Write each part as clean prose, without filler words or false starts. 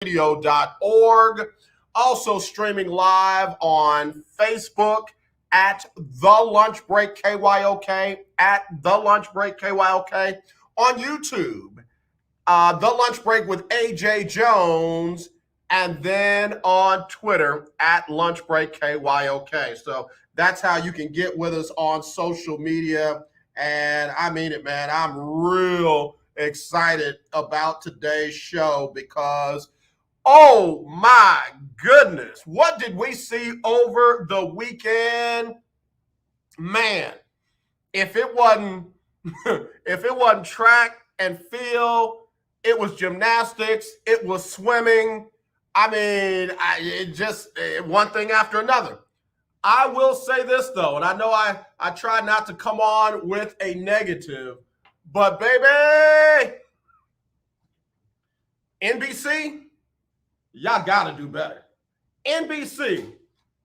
radio.org. Also streaming live on Facebook at The Lunch Break KYOK, at The Lunch Break KYOK, on YouTube, The Lunch Break with AJ Jones, and then on Twitter at Lunch Break KYOK. So that's how you can get with us on social media. And I mean it, man. I'm real excited about today's show because, oh my goodness, what did we see over the weekend? Man, if it wasn't if it wasn't track and field, it was gymnastics, it was swimming. I mean, it just one thing after another. I will say this though, and I know I try not to come on with a negative, but baby, NBC, y'all got to do better. NBC,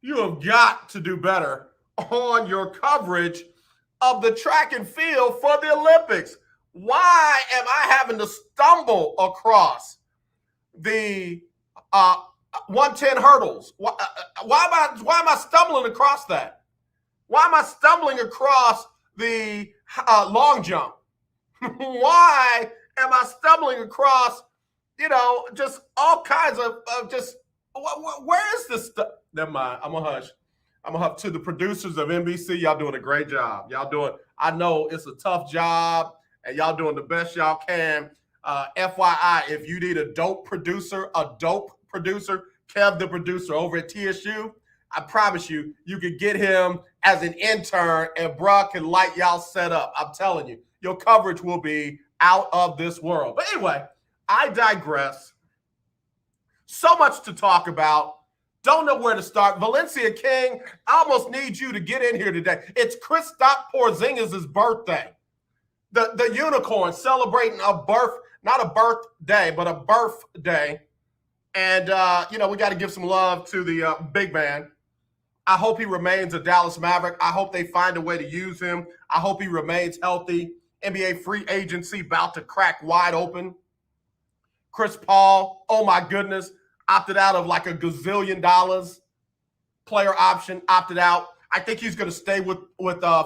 you have got to do better on your coverage of the track and field for the Olympics. Why am I having to stumble across the 110 hurdles? Why am I stumbling across that? Why am I stumbling across the long jump? Why am I stumbling across, just all kinds of just, where is this stuff? Never mind. I'm going to hush. I'm going to hush to the producers of NBC. Y'all doing a great job. I know it's a tough job, and y'all doing the best y'all can. FYI, if you need a dope producer, Kev, the producer over at TSU, I promise you, you could get him as an intern, and bruh can light y'all set up. I'm telling you, your coverage will be out of this world. But anyway, I digress. So much to talk about. Don't know where to start. Valencia King, I almost need you to get in here today. It's Kristaps Porzingis' birthday. The unicorn celebrating a birth, not a birthday, but a birthday. And, we got to give some love to the big man. I hope he remains a Dallas Maverick. I hope they find a way to use him. I hope he remains healthy. NBA free agency about to crack wide open. Chris Paul, oh my goodness, opted out of like $1 gazillion player option, opted out. I think he's going to stay with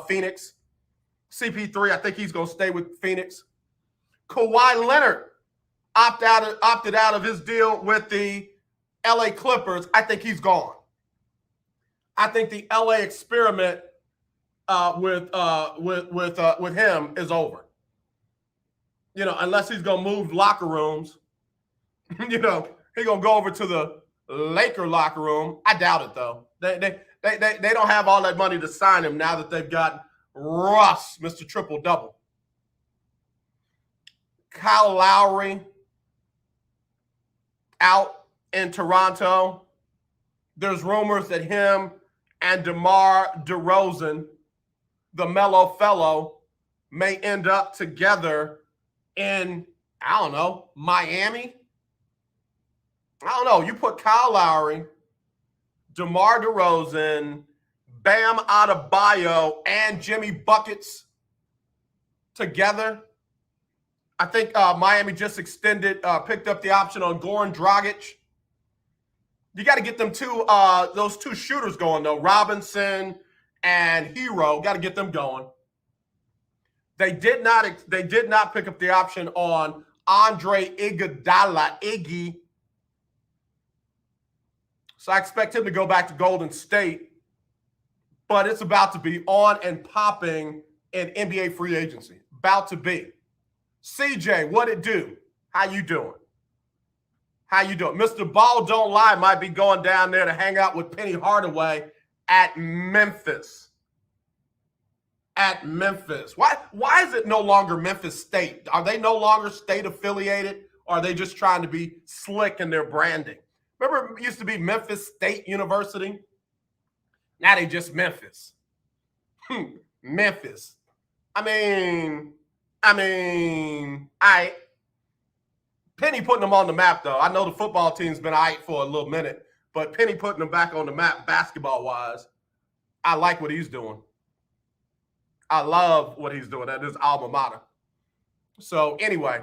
Phoenix. CP3, I think he's going to stay with Phoenix. Kawhi Leonard opted out of his deal with the LA Clippers. I think he's gone. I think the LA experiment with him is over. Unless he's going to move locker rooms. He's going to go over to the Laker locker room. I doubt it, though. They don't have all that money to sign him now that they've got Russ, Mr. Triple-Double. Kyle Lowry out in Toronto. There's rumors that him and DeMar DeRozan, the mellow fellow, may end up together in, I don't know, Miami. I don't know. You put Kyle Lowry, DeMar DeRozan, Bam Adebayo, and Jimmy Buckets together. I think Miami just picked up the option on Goran Dragic. You got to get them those two shooters going, though. Robinson and Hero, got to get them going. They did not pick up the option on Andre Iguodala, Iggy. So I expect him to go back to Golden State, but it's about to be on and popping in NBA free agency. About to be. CJ, what it do? How you doing? Mr. Ball Don't Lie might be going down there to hang out with Penny Hardaway at Memphis. Why is it no longer Memphis State? Are they no longer state affiliated, or are they just trying to be slick in their branding? Remember, it used to be Memphis State University? Now they just Memphis. Memphis. Penny putting them on the map, though. I know the football team's been all right for a little minute, but Penny putting them back on the map basketball-wise, I like what he's doing. I love what he's doing at his alma mater. So anyway,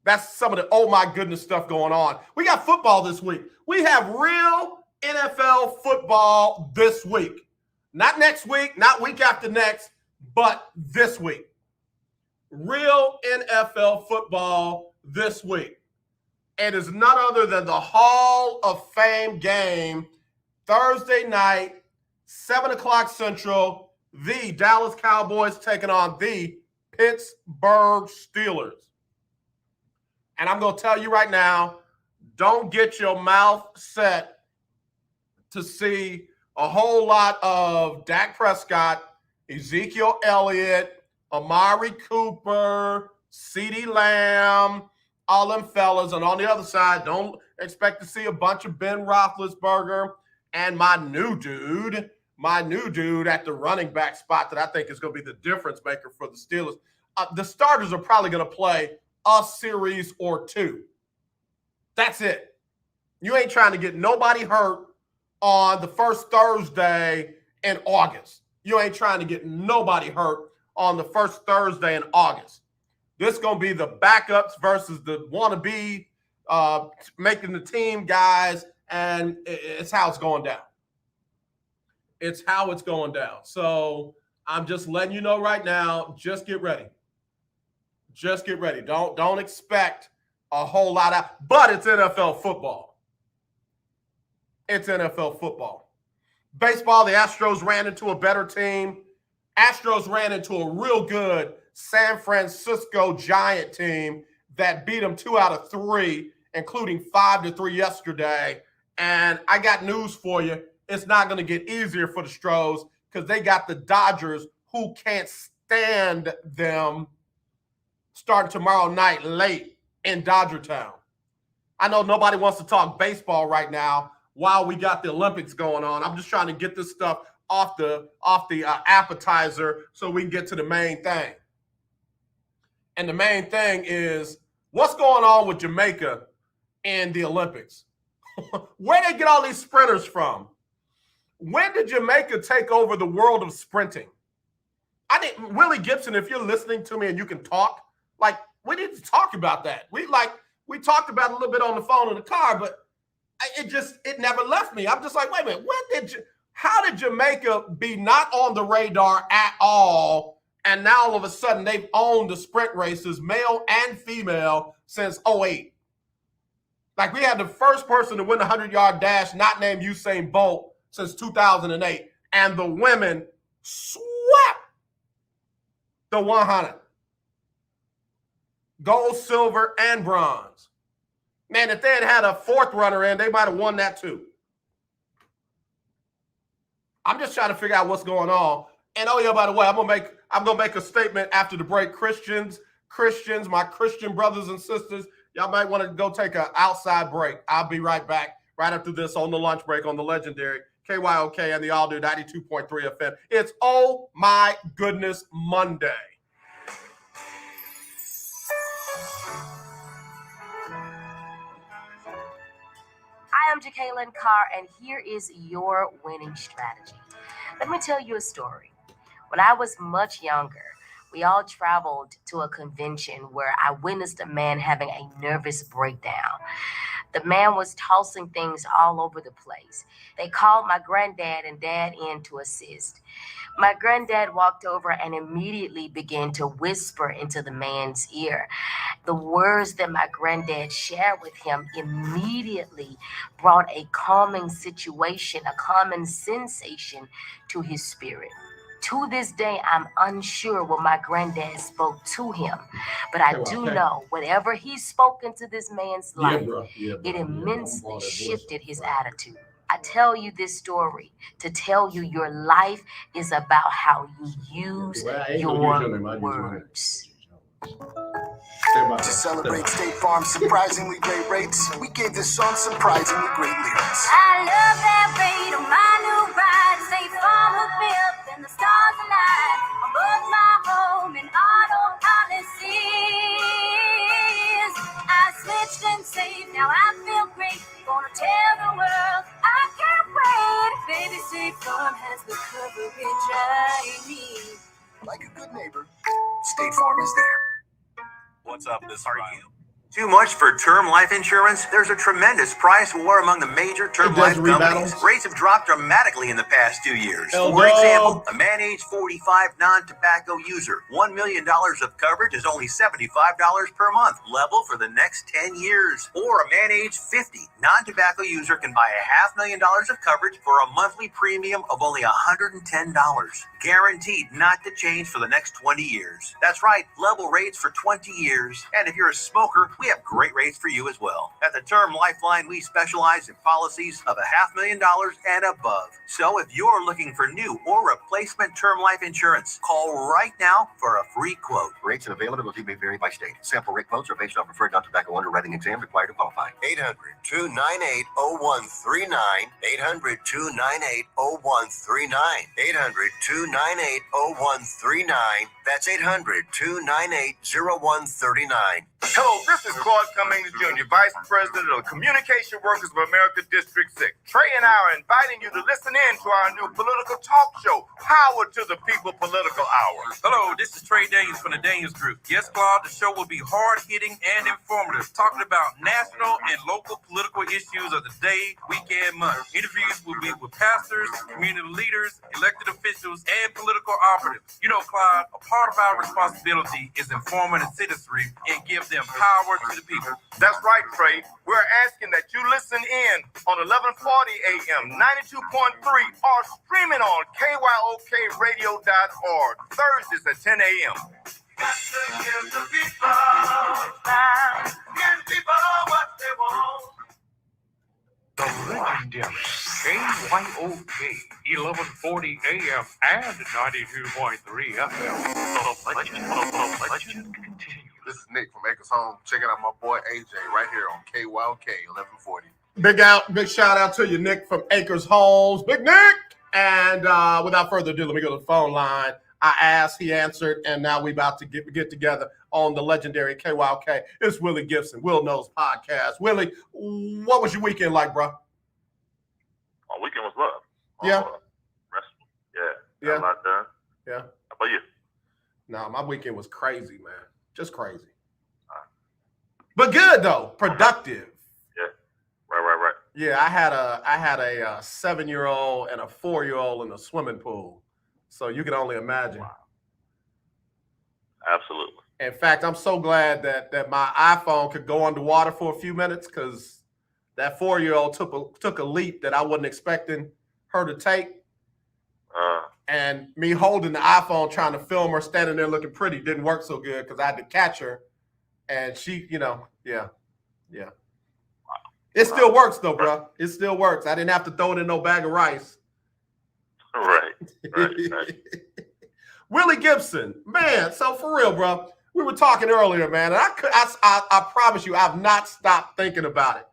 That's some of the oh my goodness stuff going on. We got football this week. We have real NFL football this week. Not next week, not week after next, but this week. Real NFL football this week. It is none other than the Hall of Fame game, Thursday night, 7 o'clock Central, the Dallas Cowboys taking on the Pittsburgh Steelers. And I'm going to tell you right now, don't get your mouth set to see a whole lot of Dak Prescott, Ezekiel Elliott, Amari Cooper, CeeDee Lamb, all them fellas. And on the other side, don't expect to see a bunch of Ben Roethlisberger and my new dude at the running back spot that I think is going to be the difference maker for the Steelers. The starters are probably going to play a series or two. That's it. You ain't trying to get nobody hurt on the first Thursday in August. You ain't trying to get nobody hurt on the first Thursday in August. This is going to be the backups versus the wannabe making the team guys, and it's how it's going down. It's how it's going down. So I'm just letting you know right now, just get ready. Just get ready. Don't expect a whole lot out, but it's NFL football. It's NFL football. Baseball, the Astros ran into a better team. Astros ran into a real good San Francisco Giant team that beat them 2 out of 3, including 5-3 yesterday. And I got news for you. It's not going to get easier for the Stros because they got the Dodgers who can't stand them starting tomorrow night late in Dodger Town. I know nobody wants to talk baseball right now while we got the Olympics going on. I'm just trying to get this stuff off the appetizer so we can get to the main thing. And the main thing is what's going on with Jamaica in the Olympics? Where they get all these sprinters from? When did Jamaica take over the world of sprinting? Willie Gibson, if you're listening to me and you can talk, like, we need to talk about that. We talked about it a little bit on the phone in the car, but it never left me. I'm just like, wait a minute, how did Jamaica be not on the radar at all? And now all of a sudden they've owned the sprint races, male and female, since 2008. Like, we had the first person to win the 100-yard dash, not named Usain Bolt, since 2008. And the women swept the 100. Gold, silver, and bronze. Man, if they had a fourth runner in, they might have won that too. I'm just trying to figure out what's going on. And oh yeah, by the way, I'm gonna make a statement after the break. Christians, my Christian brothers and sisters, y'all might want to go take an outside break. I'll be right back right after this on the lunch break on the legendary KYOK and the all-new 92.3 FM. It's Oh My Goodness Monday. Hi, I'm Jacqueline Carr, and here is your winning strategy. Let me tell you a story. When I was much younger, we all traveled to a convention where I witnessed a man having a nervous breakdown. The man was tossing things all over the place. They called my granddad and dad in to assist. My granddad walked over and immediately began to whisper into the man's ear. The words that my granddad shared with him immediately brought a calming situation, a calming sensation to his spirit. To this day, I'm unsure what my granddad spoke to him, but I do know whatever he spoke into this man's life, it immensely shifted his attitude. I tell you this story to tell you your life is about how you use your words. To celebrate State Farm's surprisingly great rates, we gave this song surprisingly great lyrics. I love that rate on my new ride. State Farm hooked me up and the stars align. I booked my home and auto policies. I switched and saved, now I feel great. Gonna tell the world I can't wait. Baby, State Farm has the coverage I need. Like a good neighbor, State Farm is there. What's up, this are you? Too much for term life insurance? There's a tremendous price war among the major term life companies. Rates have dropped dramatically in the past 2 years. For example, a man age 45 non-tobacco user, $1 million of coverage is only $75 per month, level for the next 10 years. Or a man age 50 non-tobacco user can buy $500,000 of coverage for a monthly premium of only $110, guaranteed not to change for the next 20 years. That's right, level rates for 20 years. And if you're a smoker, we have great rates for you as well. At the Term Lifeline, we specialize in policies of $500,000 and above. So if you're looking for new or replacement term life insurance, call right now for a free quote. Rates and availability may vary by state. Sample rate quotes are based on preferred non-tobacco underwriting exam required to qualify. 800-298-0139. 800-298-0139. 800-298-0139. That's 800-298-0139. Hello, this is Claude Cummings Jr., Vice President of Communication Workers of America, District 6. Trey and I are inviting you to listen in to our new political talk show, Power to the People Political Hour. Hello, this is Trey Daniels from the Daniels Group. Yes, Claude, the show will be hard-hitting and informative, talking about national and local political issues of the day, week, and month. Interviews will be with pastors, community leaders, elected officials, and political operatives. You know, Claude, a part of our responsibility is informing the citizenry and give them power to the people. That's right, Trey. We're asking that you listen in on 1140 AM, 92.3, or streaming on KYOKradio.org, Thursdays at 10 a.m. Got to give the people time. Give the people what they want. The legendary KYOK 1140 AM and 92.3 FM. The legend continues. This is Nick from Acres Home. Checking out my boy AJ right here on KYOK 1140. Big shout out to you, Nick from Acres Homes. Big Nick! And without further ado, let me go to the phone line. I asked, he answered, and now we about to get together on the legendary KYOK. It's Willie Gibson, Will Knows Podcast. Willie, what was your weekend like, bro? My weekend was love. Yeah. Restful. Yeah. Got a lot done. Yeah. How about you? No, my weekend was crazy, man. Just crazy. But good though, productive. Yeah. Right. Yeah, I had a 7-year-old and a 4-year-old in a swimming pool. So you can only imagine. Wow. Absolutely. In fact, I'm so glad that my iPhone could go underwater for a few minutes because that 4-year-old took a leap that I wasn't expecting her to take. And me holding the iPhone trying to film her standing there looking pretty didn't work so good because I had to catch her. And she, yeah. It still works though, bro. It still works. I didn't have to throw it in no bag of rice. Right. Willie Gibson, man. So for real, bro, we were talking earlier, man. And I promise you, I've not stopped thinking about it.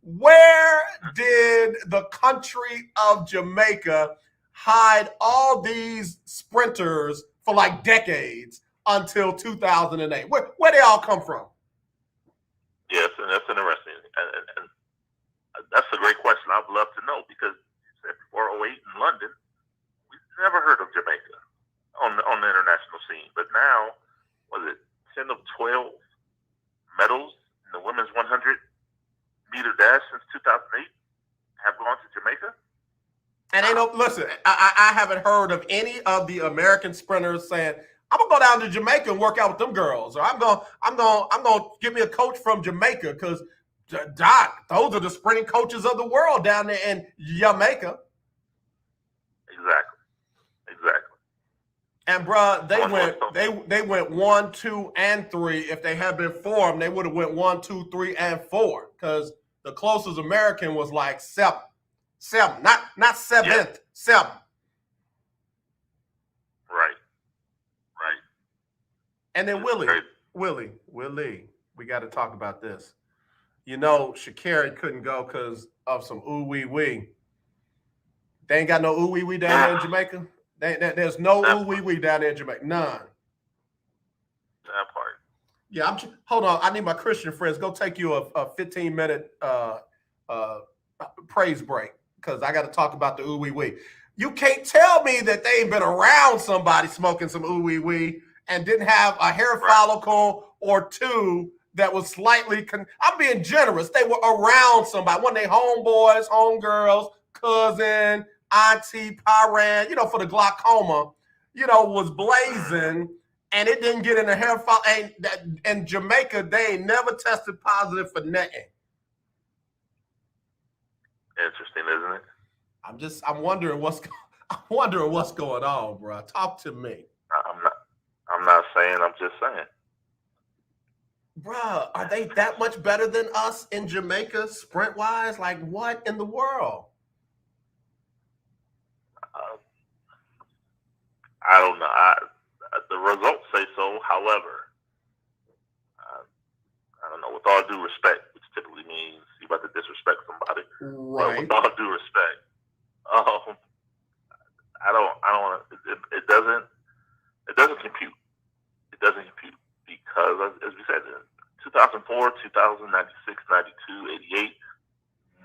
Where did the country of Jamaica hide all these sprinters for like decades until 2008? Where they all come from? Yes, and that's interesting. And that's a great question. I'd love to know because before 08 in London, we've never heard of Jamaica on the international scene. But now, was it 10 of 12 medals in the women's 100-meter dash since 2008 have gone to Jamaica? And listen, I haven't heard of any of the American sprinters saying, I'm gonna go down to Jamaica and work out with them girls, or I'm gonna get me a coach from Jamaica because Doc, those are the sprinting coaches of the world down there in Jamaica. Exactly. And bruh, they went 1, 2, and 3. If they had been formed, they would have went 1, 2, 3, and 4 because the closest American was like 7, not 7th, yeah. 7. Right. And then Willie, we got to talk about this. You know, Sha'Carri couldn't go because of some ooh-wee-wee. They ain't got no ooh-wee-wee down there in Jamaica? There's no ooh-wee-wee down there in Jamaica. None. That part. Yeah, hold on. I need my Christian friends. Go take you a 15-minute praise break because I got to talk about the ooh-wee-wee. You can't tell me that they ain't been around somebody smoking some ooh-wee-wee and didn't have a hair follicle or two that was slightly, I'm being generous. They were around somebody, one of their homeboys, homegirls, cousin, auntie, parent, for the glaucoma, was blazing, and it didn't get in the hair follicle. And Jamaica, they ain't never tested positive for nothing. Interesting, isn't it? I'm wondering what's going on, bro. Talk to me. I'm not saying. I'm just saying. Bruh, are they that much better than us in Jamaica, sprint-wise? Like, what in the world? I don't know. The results say so. However, I don't know. With all due respect, which typically means you're about to disrespect somebody. Right. But with all due respect, I don't want to. It doesn't compute. It doesn't compute because, as we said, 2004, 2000, 96, 92, 88,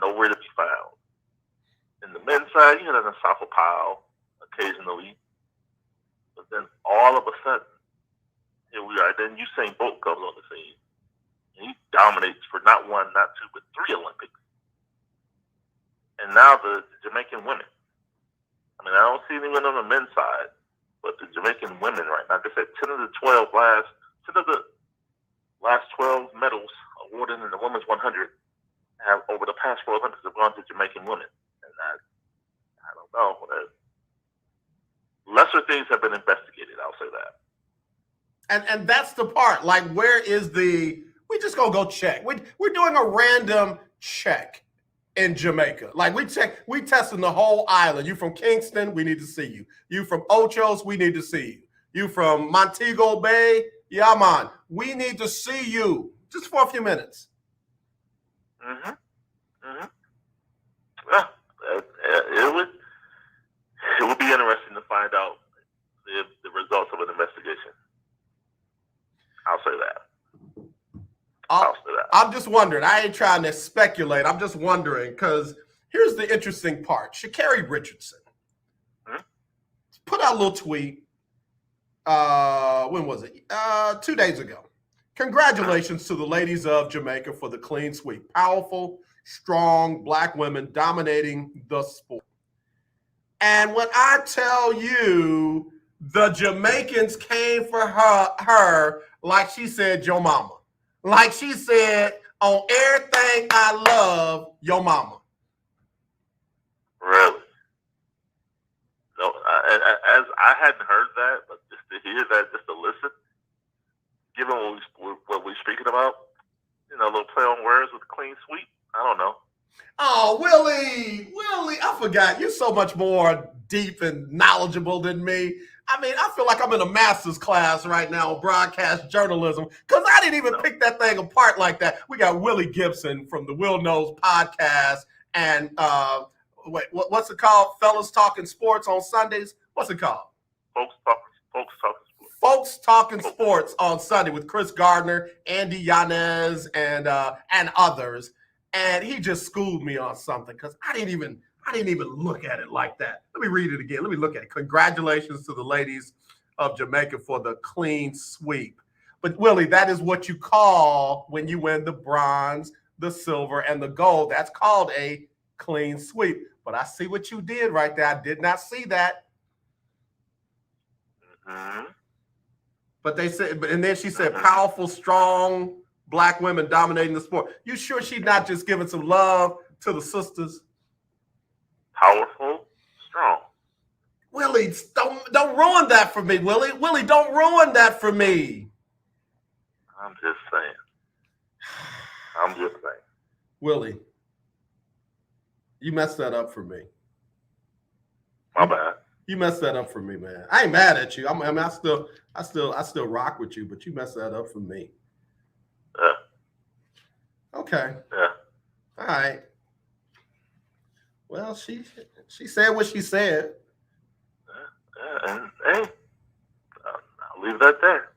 nowhere to be found. In the men's side, you had an South Pile occasionally, but then all of a sudden, here we are. Then Usain Bolt comes on the scene, and he dominates for not one, not two, but 3 Olympics. And now the Jamaican women. I mean, I don't see anyone on the men's side, but the Jamaican women right now, like I said, 10 of the last 12 medals awarded in the women's 100 have, over the past 4 Olympics, have gone to Jamaican women. And I don't know. Lesser things have been investigated, I'll say that. And that's the part. Like, where is we just gonna go check. We're doing a random check in Jamaica. Like, we testing the whole island. You from Kingston, we need to see you. You from Ochos, we need to see you. You from Montego Bay, yeah, man, we need to see you just for a few minutes. Mm-hmm. Mm-hmm. Well, it would be interesting to find out the results of an investigation. I'll say that. I'm just wondering. I ain't trying to speculate. I'm just wondering because here's the interesting part. Sha'Carri Richardson put out a little tweet. When was it? 2 days ago. Congratulations to the ladies of Jamaica for the clean sweep. Powerful, strong Black women dominating the sport. And when I tell you the Jamaicans came for her like she said, your mama. Like she said, on everything I love, your mama. Really? No, as I hadn't heard that, but just to hear that, just to listen, given what we're speaking about, a little play on words with clean sweep, I don't know. Oh, Willie, I forgot. You're so much more deep and knowledgeable than me. I mean, I feel like I'm in a master's class right now on broadcast journalism because I didn't even pick that thing apart like that. We got Willie Gibson from the Will Knows podcast and what's it called? Fellas Talking Sports on Sundays. What's it called? Folks Talking Sports. Folks Talking Sports on Sunday with Chris Gardner, Andy Yanez, and others. And he just schooled me on something because I didn't even look at it like that. Let me read it again. Let me look at it. Congratulations to the ladies of Jamaica for the clean sweep. But Willie, that is what you call when you win the bronze, the silver, and the gold. That's called a clean sweep. But I see what you did right there. I did not see that. Mm-hmm. But they said, and then she said, powerful, strong Black women dominating the sport. You sure she's not just giving some love to the sisters? Powerful, strong. Willie, don't ruin that for me, Willie. Willie, don't ruin that for me. I'm just saying. Willie, you messed that up for me. My bad. You messed that up for me, man. I ain't mad at you. I still rock with you, but you messed that up for me. Yeah. Okay. Yeah. All right. Well, she said what she said. And hey, I'll leave that there.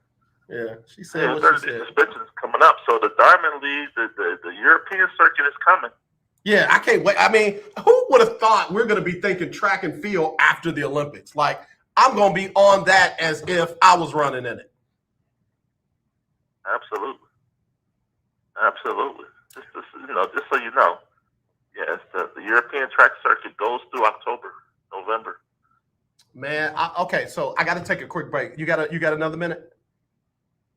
Yeah, she said what she said. Suspensions coming up, so the Diamond League, the European circuit is coming. Yeah, I can't wait. I mean, who would have thought we're going to be thinking track and field after the Olympics? Like, I'm going to be on that as if I was running in it. Absolutely. Absolutely. Just so you know, yes, the European track circuit goes through October, November. Man, okay, so I got to take a quick break. You got another minute?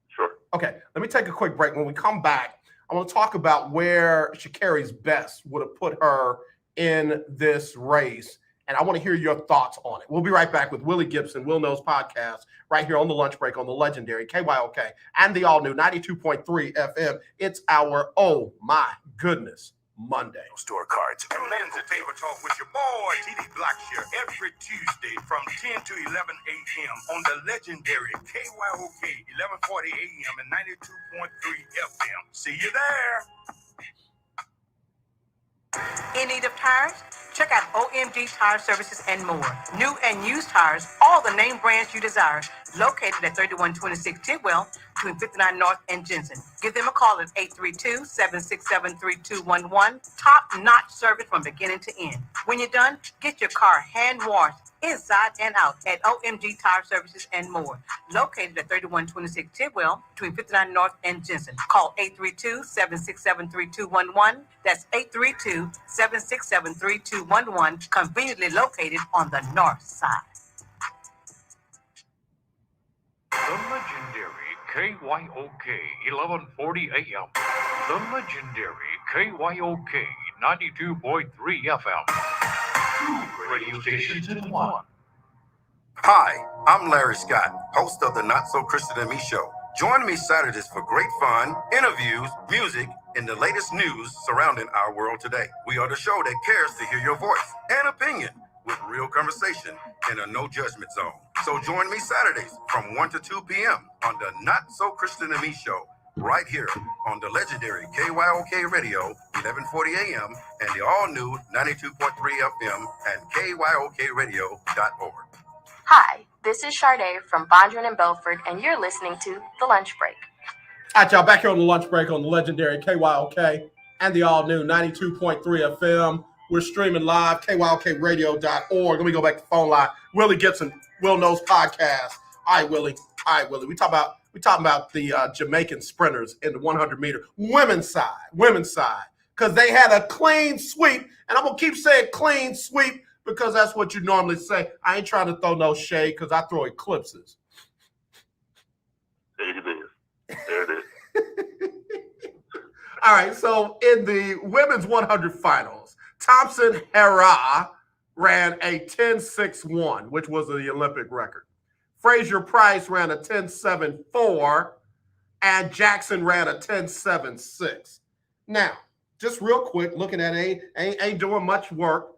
Sure. Okay, let me take a quick break. When we come back, I want to talk about where Sha'Carri's best would have put her in this race. And I want to hear your thoughts on it. We'll be right back with Willie Gibson, Will Knows Podcast, right here on the lunch break on the legendary KYOK and the all-new 92.3 FM. It's our Oh My Goodness Monday. Store cards. Men's Table Talk with your boy, TD Blackshear, every Tuesday from 10 to 11 a.m. on the legendary KYOK, 1140 a.m. and 92.3 FM. See you there. In need of tires? Check out OMG Tire Services and more. New and used tires, all the name brands you desire, located at 3126 Tidwell between 59 North and Jensen. Give them a call at 832-767-3211. Top-notch service from beginning to end. When you're done, get your car hand-washed inside and out at OMG Tire Services and more. Located at 3126 Tidwell between 59 North and Jensen. Call 832-767-3211. That's 832-767-3211. Conveniently located on the north side. The legendary KYOK 1140 AM. The legendary KYOK 92.3 FM. Two radio stations in one. Hi, I'm Larry Scott, host of the Not So Christian and Me Show. Join me Saturdays for great fun, interviews, music, and the latest news surrounding our world today. We are the show that cares to hear your voice and opinion with real conversation in a no judgment zone. So join me Saturdays from 1 to 2 p.m. on the Not So Christian and Me Show, right here on the legendary KYOK Radio, 1140 AM, and the all-new 92.3 FM and KYOKradio.org. Hi, this is Sade from Bondurant and Belford, and you're listening to The Lunch Break. All right, y'all, back here on the lunch break on the legendary KYOK and the all-new 92.3 FM. We're streaming live, KYOKradio.org. Let me go back to the phone line. Willie Gibson, Will Knows Podcast. All right, Willie. We talking about the Jamaican sprinters in the 100-meter women's side, because they had a clean sweep, and I'm going to keep saying clean sweep because that's what you normally say. I ain't trying to throw no shade because I throw eclipses. There it is. All right, so in the women's 100 finals, Thompson Hera ran a 10.61, which was the Olympic record. Fraser Price ran a 10.74, and Jackson ran a 10.76. Now, just real quick, looking at ain't doing much work.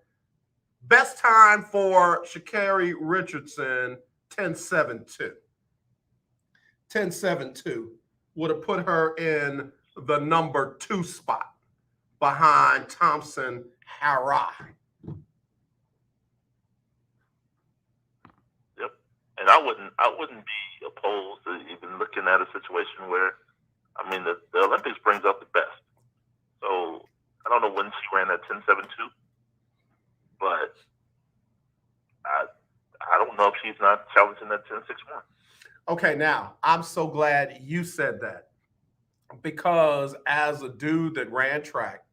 Best time for Sha'Carri Richardson, 10.72. 10.72 would have put her in the number 2 spot behind Thompson Hera. Yep. And I wouldn't be opposed to even looking at a situation where, I mean, the Olympics brings out the best. So I don't know when she ran at 10.72, but I don't know if she's not challenging that 10.61. Okay, now, I'm so glad you said that, because as a dude that ran track,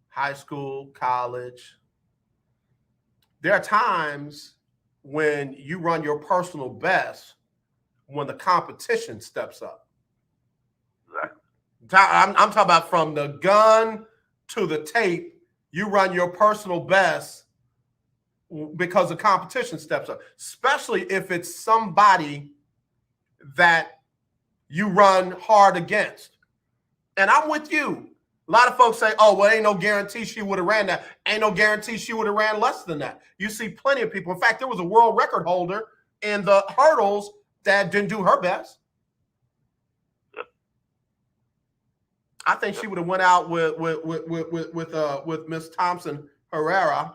high school, college, there are times when you run your personal best when the competition steps up. Exactly. I'm talking about from the gun to the tape, you run your personal best because the competition steps up, especially if it's somebody that you run hard against. And I'm with you. A lot of folks say, oh, well, ain't no guarantee she would have ran that. Ain't no guarantee she would have ran less than that. You see plenty of people. In fact, there was a world record holder in the hurdles that didn't do her best. I think she would have went out with Miss Thompson Hera,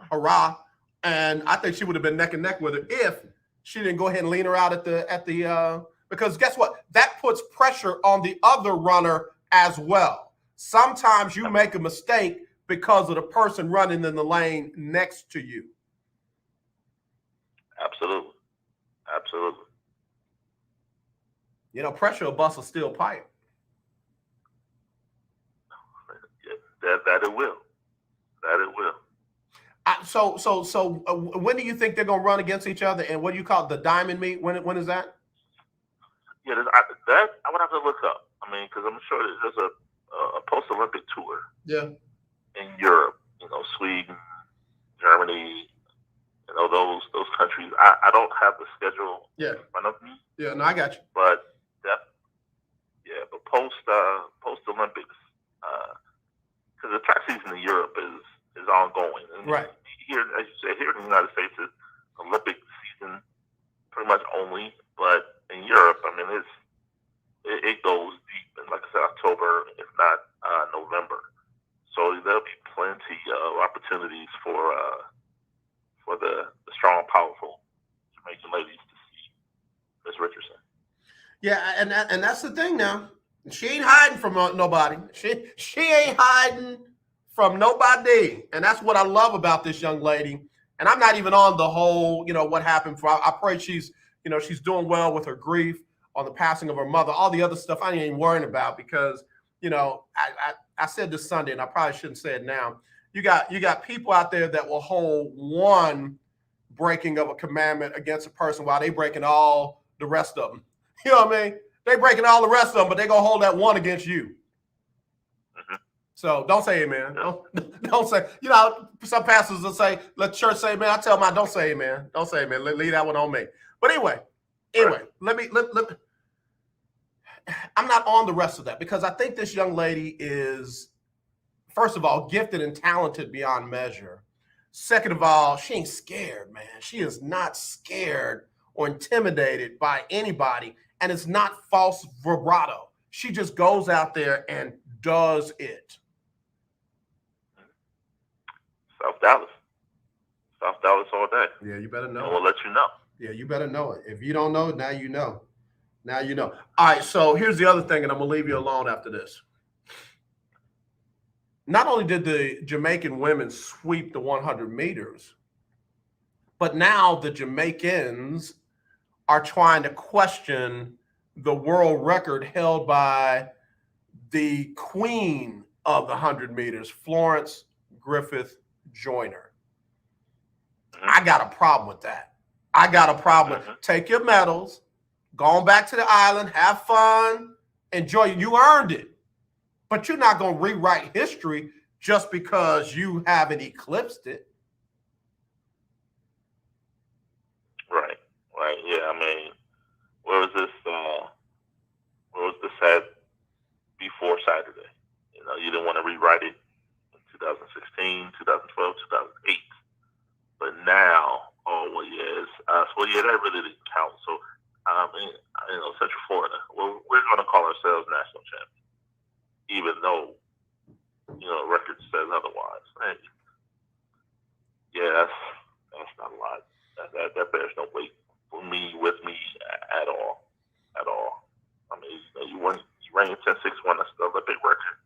and I think she would have been neck and neck with her if she didn't go ahead and lean her out at the because guess what? That puts pressure on the other runner as well. Sometimes you make a mistake because of the person running in the lane next to you. Absolutely. You know, pressure will bust a steel pipe. that it will. That it will. So when do you think they're going to run against each other? And what do you call it, the diamond meet? When is that? Yeah, that I would have to look up. I mean, because I'm sure there's a post-Olympic tour. Yeah. In Europe, Sweden, Germany, those countries. I don't have the schedule in front of me. Yeah, no, I got you. But post Olympics, because the track season in Europe is ongoing. And right. Here, as you say, here in the United States, it's Olympic season pretty much only. But in Europe, I mean, it goes deep, and like I said, October, if not November. So there'll be plenty of opportunities for the strong, powerful Jamaican ladies to see Miss Richardson. Yeah, and that's the thing now. She ain't hiding from nobody. She ain't hiding from nobody, and that's what I love about this young lady. And I'm not even on the whole, what happened. I pray she's doing well with her grief on the passing of her mother. All the other stuff I ain't even worrying about because, I said this Sunday, and I probably shouldn't say it now. You got people out there that will hold one breaking of a commandment against a person while they breaking all the rest of them. You know what I mean? They breaking all the rest of them, but they gonna hold that one against you. Mm-hmm. So don't say amen. Don't say. Some pastors will say, "Let the church say amen." I tell them, "Don't say amen. Don't say amen. Leave that one on me." But anyway, let me. I'm not on the rest of that because I think this young lady is, first of all, gifted and talented beyond measure. Second of all, she ain't scared, man. She is not scared or intimidated by anybody, and it's not false vibrato. She just goes out there and does it. South Dallas all day. Yeah, you better know. And we'll let you know. Yeah, you better know it. If you don't know it, now you know. Now you know. All right, so here's the other thing, and I'm going to leave you alone after this. Not only did the Jamaican women sweep the 100 meters, but now the Jamaicans are trying to question the world record held by the queen of the 100 meters, Florence Griffith Joyner. I got a problem with that. I got a problem with take your medals, go on back to the island, have fun, enjoy it. You earned it. But you're not going to rewrite history just because you haven't eclipsed it. Right. Yeah, I mean, where was this at before Saturday? You didn't want to rewrite it in 2016, 2012, 2008. But now, that really didn't count. So, Central Florida, we're going to call ourselves national champions, even though, record says otherwise. And yeah, that's not a lot. That bears no weight for me, with me at all. I mean, you ran your 10-6-1. That's still a big record.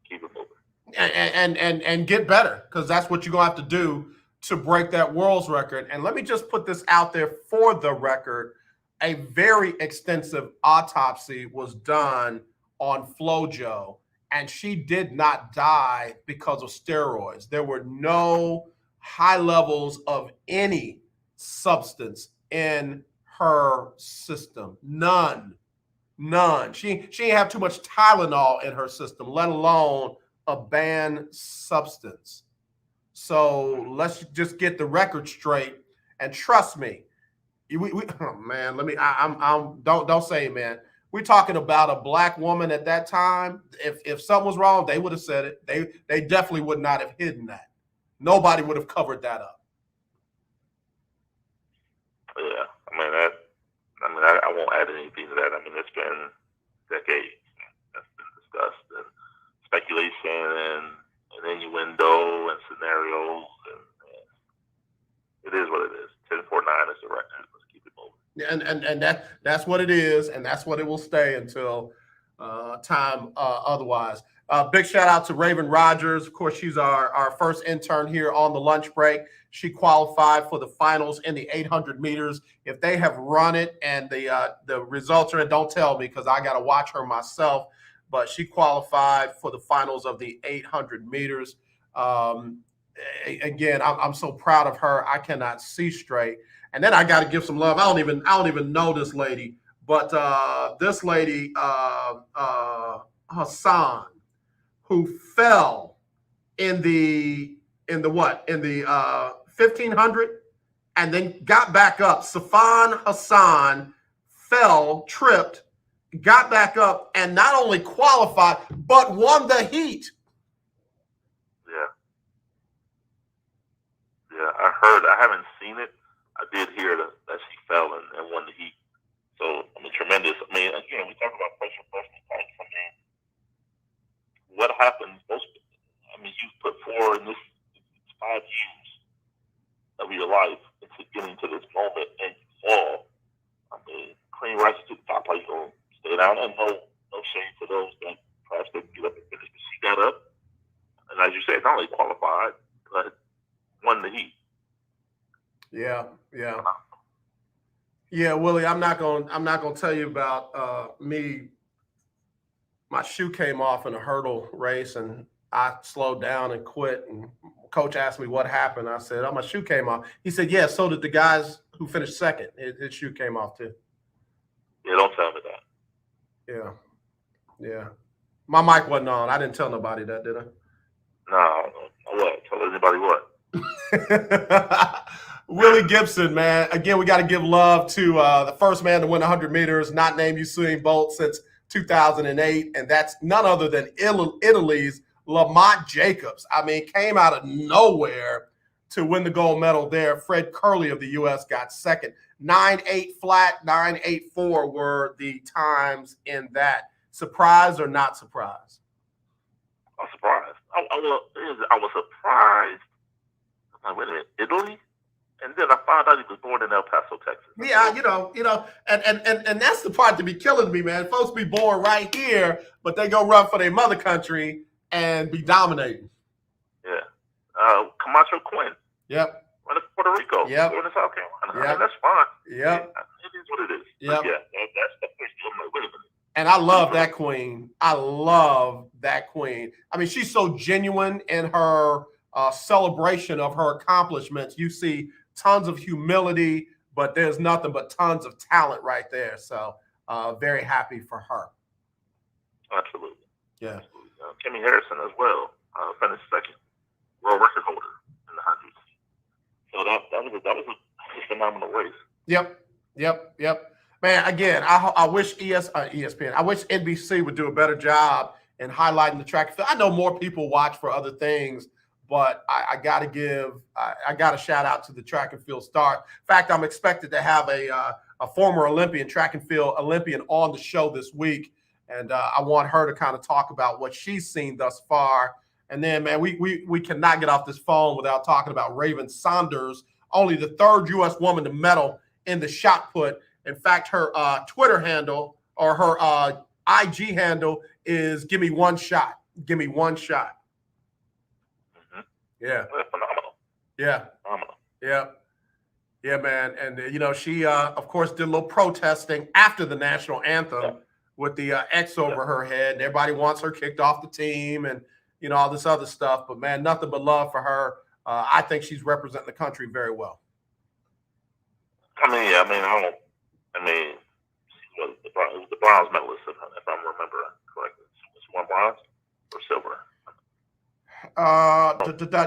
Keep it moving. And get better, because that's what you're gonna have to do to break that world's record. And let me just put this out there for the record: a very extensive autopsy was done on FloJo, and she did not die because of steroids. There were no high levels of any substance in her system. None. She didn't have too much Tylenol in her system, let alone a banned substance. So let's just get the record straight. And trust me, don't say it, man. We're talking about a black woman at that time. If something was wrong, they would have said it. They definitely would not have hidden that. Nobody would have covered that up. Yeah, I won't add anything to that. I mean, it's been decades that's been discussed, and speculation and innuendo and scenarios, and it is what it is. 10-4-9 is the record. Let's keep it moving. And that's what it is, and that's what it will stay until time otherwise. Big shout out to Raven Rogers. Of course, she's our first intern here on the lunch break. She qualified for the finals in the 800 meters. If they have run it and the results are in, don't tell me because I got to watch her myself. but she qualified for the finals of the 800 meters. Again, I'm so proud of her. I cannot see straight. And then I got to give some love. I don't even know this lady, but this lady, Hassan, who fell in the 1500 and then got back up. Safan Hassan fell, tripped, got back up, and not only qualified but won the heat. Yeah, I heard. I haven't seen it. I did hear that she fell and won the heat. So, I mean, tremendous. I mean, again, we talk about pressure types. I mean, what happens? You put forward in this 5 years of your life into getting to this moment and you fall. I mean, clean rises to the top. How you gonna stay down? And no shame to those that perhaps didn't get up and finish. But she got up, and as you said, not only qualified, but won the heat. Yeah, Willie. I'm not gonna tell you about me. My shoe came off in a hurdle race, and I slowed down and quit. And coach asked me what happened. I said, "Oh, my shoe came off." He said, "Yeah, so did the guys who finished second. His shoe came off too." Yeah, don't tell me that. Yeah. My mic wasn't on. I didn't tell nobody that, did I? No. What? Tell anybody what? Willie Gibson, man. Again, we got to give love to the first man to win 100 meters, not named Usain Bolt since 2008, and that's none other than Italy's Lamont Jacobs. I mean, came out of nowhere to win the gold medal there. Fred Curley of the U.S. got second. 9.8 flat, 9.84 were the times in that. Surprised or not surprised? I'm surprised. I was surprised. I'm like, wait a minute, Italy? And then I found out he was born in El Paso, Texas. Yeah, and that's the part to be killing me, man. Folks be born right here, but they go run for their mother country and be dominating. Yeah. Camacho Quinn. Yep. Went to Puerto Rico. Yep. Going to South Carolina. Yep. I mean, that's fine. Yep. Yeah, it is what it is. Yep. But yeah, that's the first deal. I'm like, wait a minute. And I love that queen. I mean, she's so genuine in her celebration of her accomplishments. You see tons of humility, but there's nothing but tons of talent right there. So very happy for her. Absolutely. Yeah. Absolutely. Kimmy Harrison as well finished second, world record holder in the 100s. So that was a phenomenal race. Yep. Man, again, I wish ESPN, I wish NBC would do a better job in highlighting the track and field. I know more people watch for other things, but I got to shout out to the track and field star. In fact, I'm expected to have a former Olympian, track and field Olympian, on the show this week, and I want her to kind of talk about what she's seen thus far. And then, man, we cannot get off this phone without talking about Raven Saunders, only the third U.S. woman to medal in the shot put. In fact, her Twitter handle or her IG handle is "Give me one shot." Give me one shot. Mm-hmm. Yeah. Phenomenal. Yeah. Phenomenal. Yeah, man. And she of course did a little protesting after the national anthem with the X over her head. And everybody wants her kicked off the team and all this other stuff. But man, nothing but love for her. I think she's representing the country very well. She was the bronze medalist, if I'm remembering correctly. She won bronze or silver?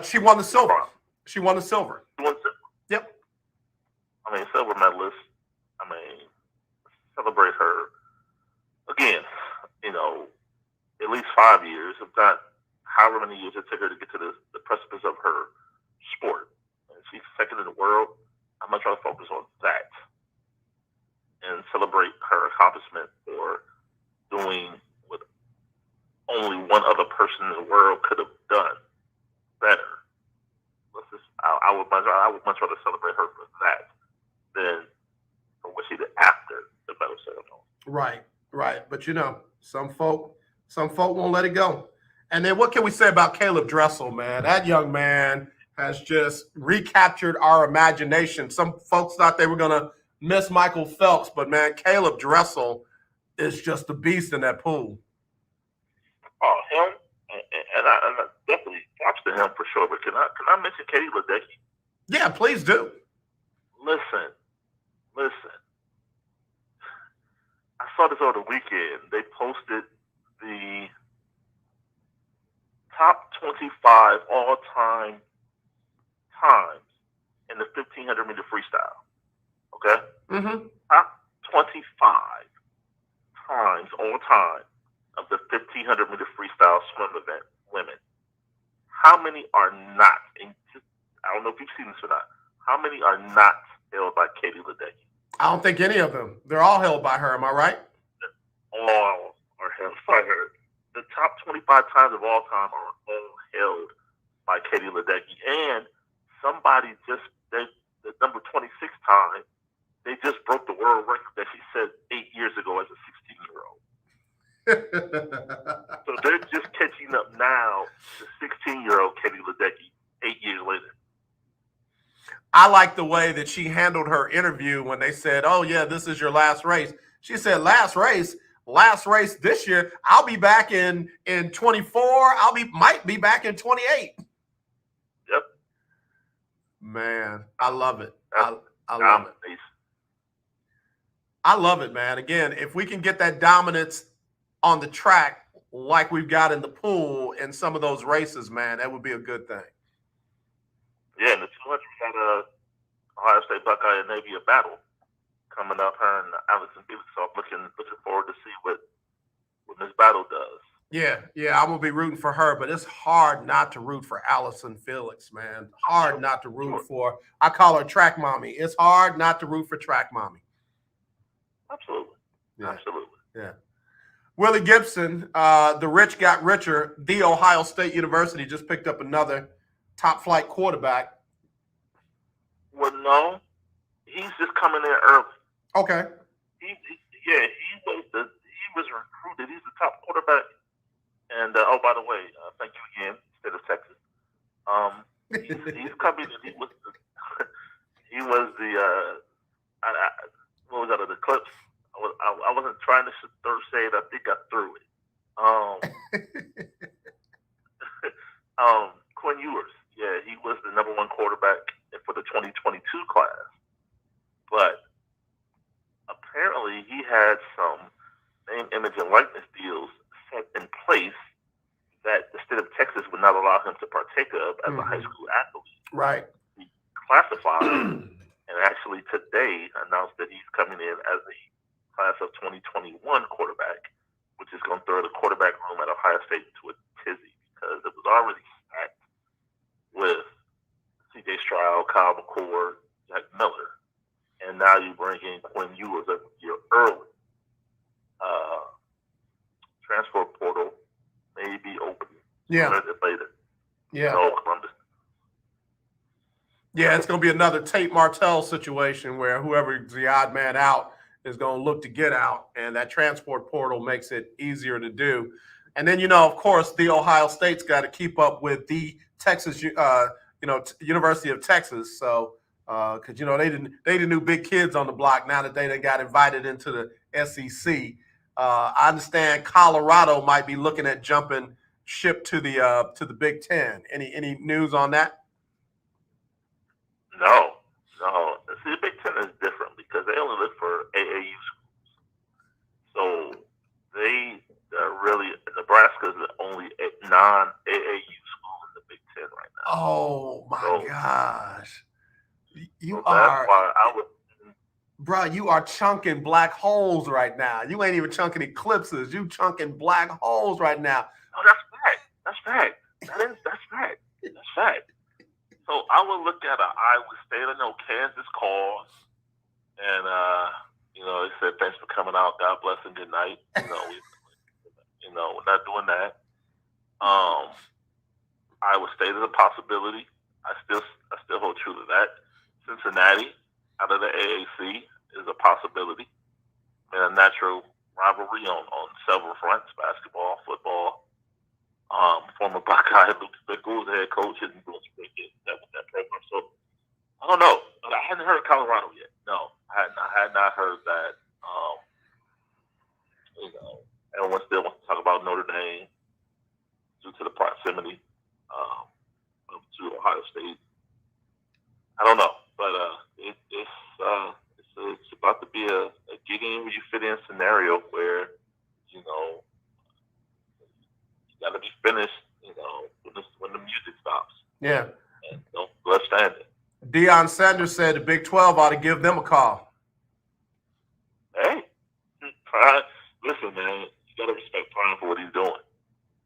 She won the silver. She won the silver. Yep. I mean, silver medalist. I mean, celebrate her. Again, at least 5 years, if not however many years it took her to get to the precipice of her sport. And she's second in the world. I'm going to try to focus on that and celebrate her accomplishment for doing what only one other person in the world could have done better. I would much rather celebrate her for that than for what she did after the medal ceremony. Right. But some folk won't let it go. And then what can we say about Caleb Dressel, man? That young man has just recaptured our imagination. Some folks thought they were going to miss Michael Phelps, but man, Caleb Dressel is just a beast in that pool. Oh, him, and I definitely props to him for sure. But can I mention Katie Ledecky? Yeah, please do. Listen. I saw this over the weekend. They posted the top 25 all-time times in the 1500 meter freestyle. Okay? Mm-hmm. Top 25 times all time of the 1500 meter freestyle swim event women. How many are not? And I don't know if you've seen this or not. How many are not held by Katie Ledecky? I don't think any of them. They're all held by her. Am I right? All are held by her. The top 25 times of all time are all held by Katie Ledecky. And somebody the number 26 time, they just broke the world record that she set 8 years ago as a 16-year-old. So they're just catching up now to 16-year-old Katie Ledecky 8 years later. I like the way that she handled her interview when they said, "Oh yeah, this is your last race." She said, "Last race this year. I'll be back in 24. Might be back in 28." Yep. Man, I love it. I love it. I love it, man. Again, if we can get that dominance on the track like we've got in the pool in some of those races, man, that would be a good thing. Yeah, and the 200 got Ohio State Buckeye and Navy a battle coming up, her and Allison Felix. So I'm looking forward to see what this battle does. Yeah, I'm gonna be rooting for her, but it's hard not to root for Allison Felix, man. Hard not to root for. I call her track mommy. It's hard not to root for track mommy. Absolutely. Yeah. Absolutely. Yeah. Willie Gibson, the rich got richer. The Ohio State University just picked up another top flight quarterback. Well, no, he's just coming in early. Okay. He was recruited. He's the top quarterback. And by the way, thank you again, State of Texas. He's coming. He was the what was that of the clips? I wasn't trying to say it. I think I threw it. Quinn Ewers. Yeah, he was the number one quarterback for the 2022 class. But apparently he had some name, image, and likeness deals set in place that the state of Texas would not allow him to partake of as a high school athlete. Right. He classified and actually today announced that he's coming in as a class of 2021 quarterback, which is going to throw the quarterback room at Ohio State into a tizzy because it was already stacked with C.J. Stroud, Kyle McCord, Jack Miller, and now you bring in Quinn Ewers a year early. Transfer portal may be open sooner than later. Yeah. So Columbus. Yeah, it's going to be another Tate Martell situation where whoever's the odd man out is going to look to get out, and that transport portal makes it easier to do. And then, of course, the Ohio State's got to keep up with the Texas, University of Texas. So, because they the new big kids on the block now that they got invited into the SEC. I understand Colorado might be looking at jumping ship to the Big Ten. Any news on that? No. See, the Big Ten is different because they only look for AAU schools. So they really Nebraska is the only non-AAU school in the Big Ten right now. Oh my gosh! You are chunking black holes right now. You ain't even chunking eclipses. You chunking black holes right now. No, that's fact. That's fact. So I would look at Iowa State. I know Kansas calls, and they said thanks for coming out. God bless and good night. We're not doing that. Iowa State is a possibility. I still hold true to that. Cincinnati out of the AAC is a possibility. And a natural rivalry on several fronts: basketball, football. Former Buckeye Luke Fickell, the head coach, isn't doing that program. So I don't know. But I hadn't heard Colorado yet. No, I had not heard that. Everyone still wants to talk about Notre Dame. I don't know, but it's about to be a get in where you fit in scenario where you got to be finished. When the music stops. Yeah. And don't left standing. Deion Sanders said the Big 12 ought to give them a call. Hey, Prime, listen, man, you got to respect Prime for what he's doing.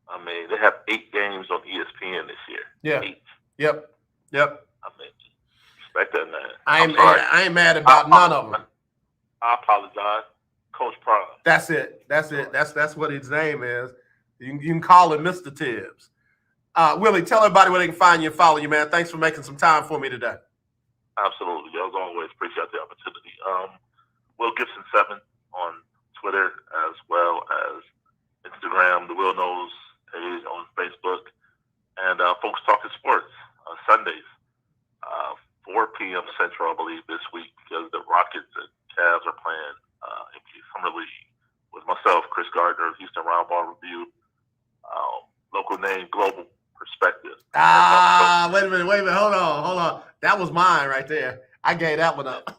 I mean, they have 8 games on ESPN this year. Yeah. 8. Yep. I mean, respect that, man. I ain't mad about none of them. I apologize. Coach Prime. That's it. That's what his name is. You can call him Mr. Tibbs. Willie, tell everybody where they can find you and follow you, man. Thanks for making some time for me today. Absolutely. As always, appreciate the opportunity. Will Gibson 7 on Twitter as well as Instagram, the Will Knows page on Facebook, and Folks Talking Sports Sundays, 4 p.m. Central, I believe, this week because the Rockets and Cavs are playing in the Summer League with myself, Chris Gardner, Houston Roundball Review, local name, Global Perspective. Wait a minute. Hold on. That was mine right there. I gave that one up.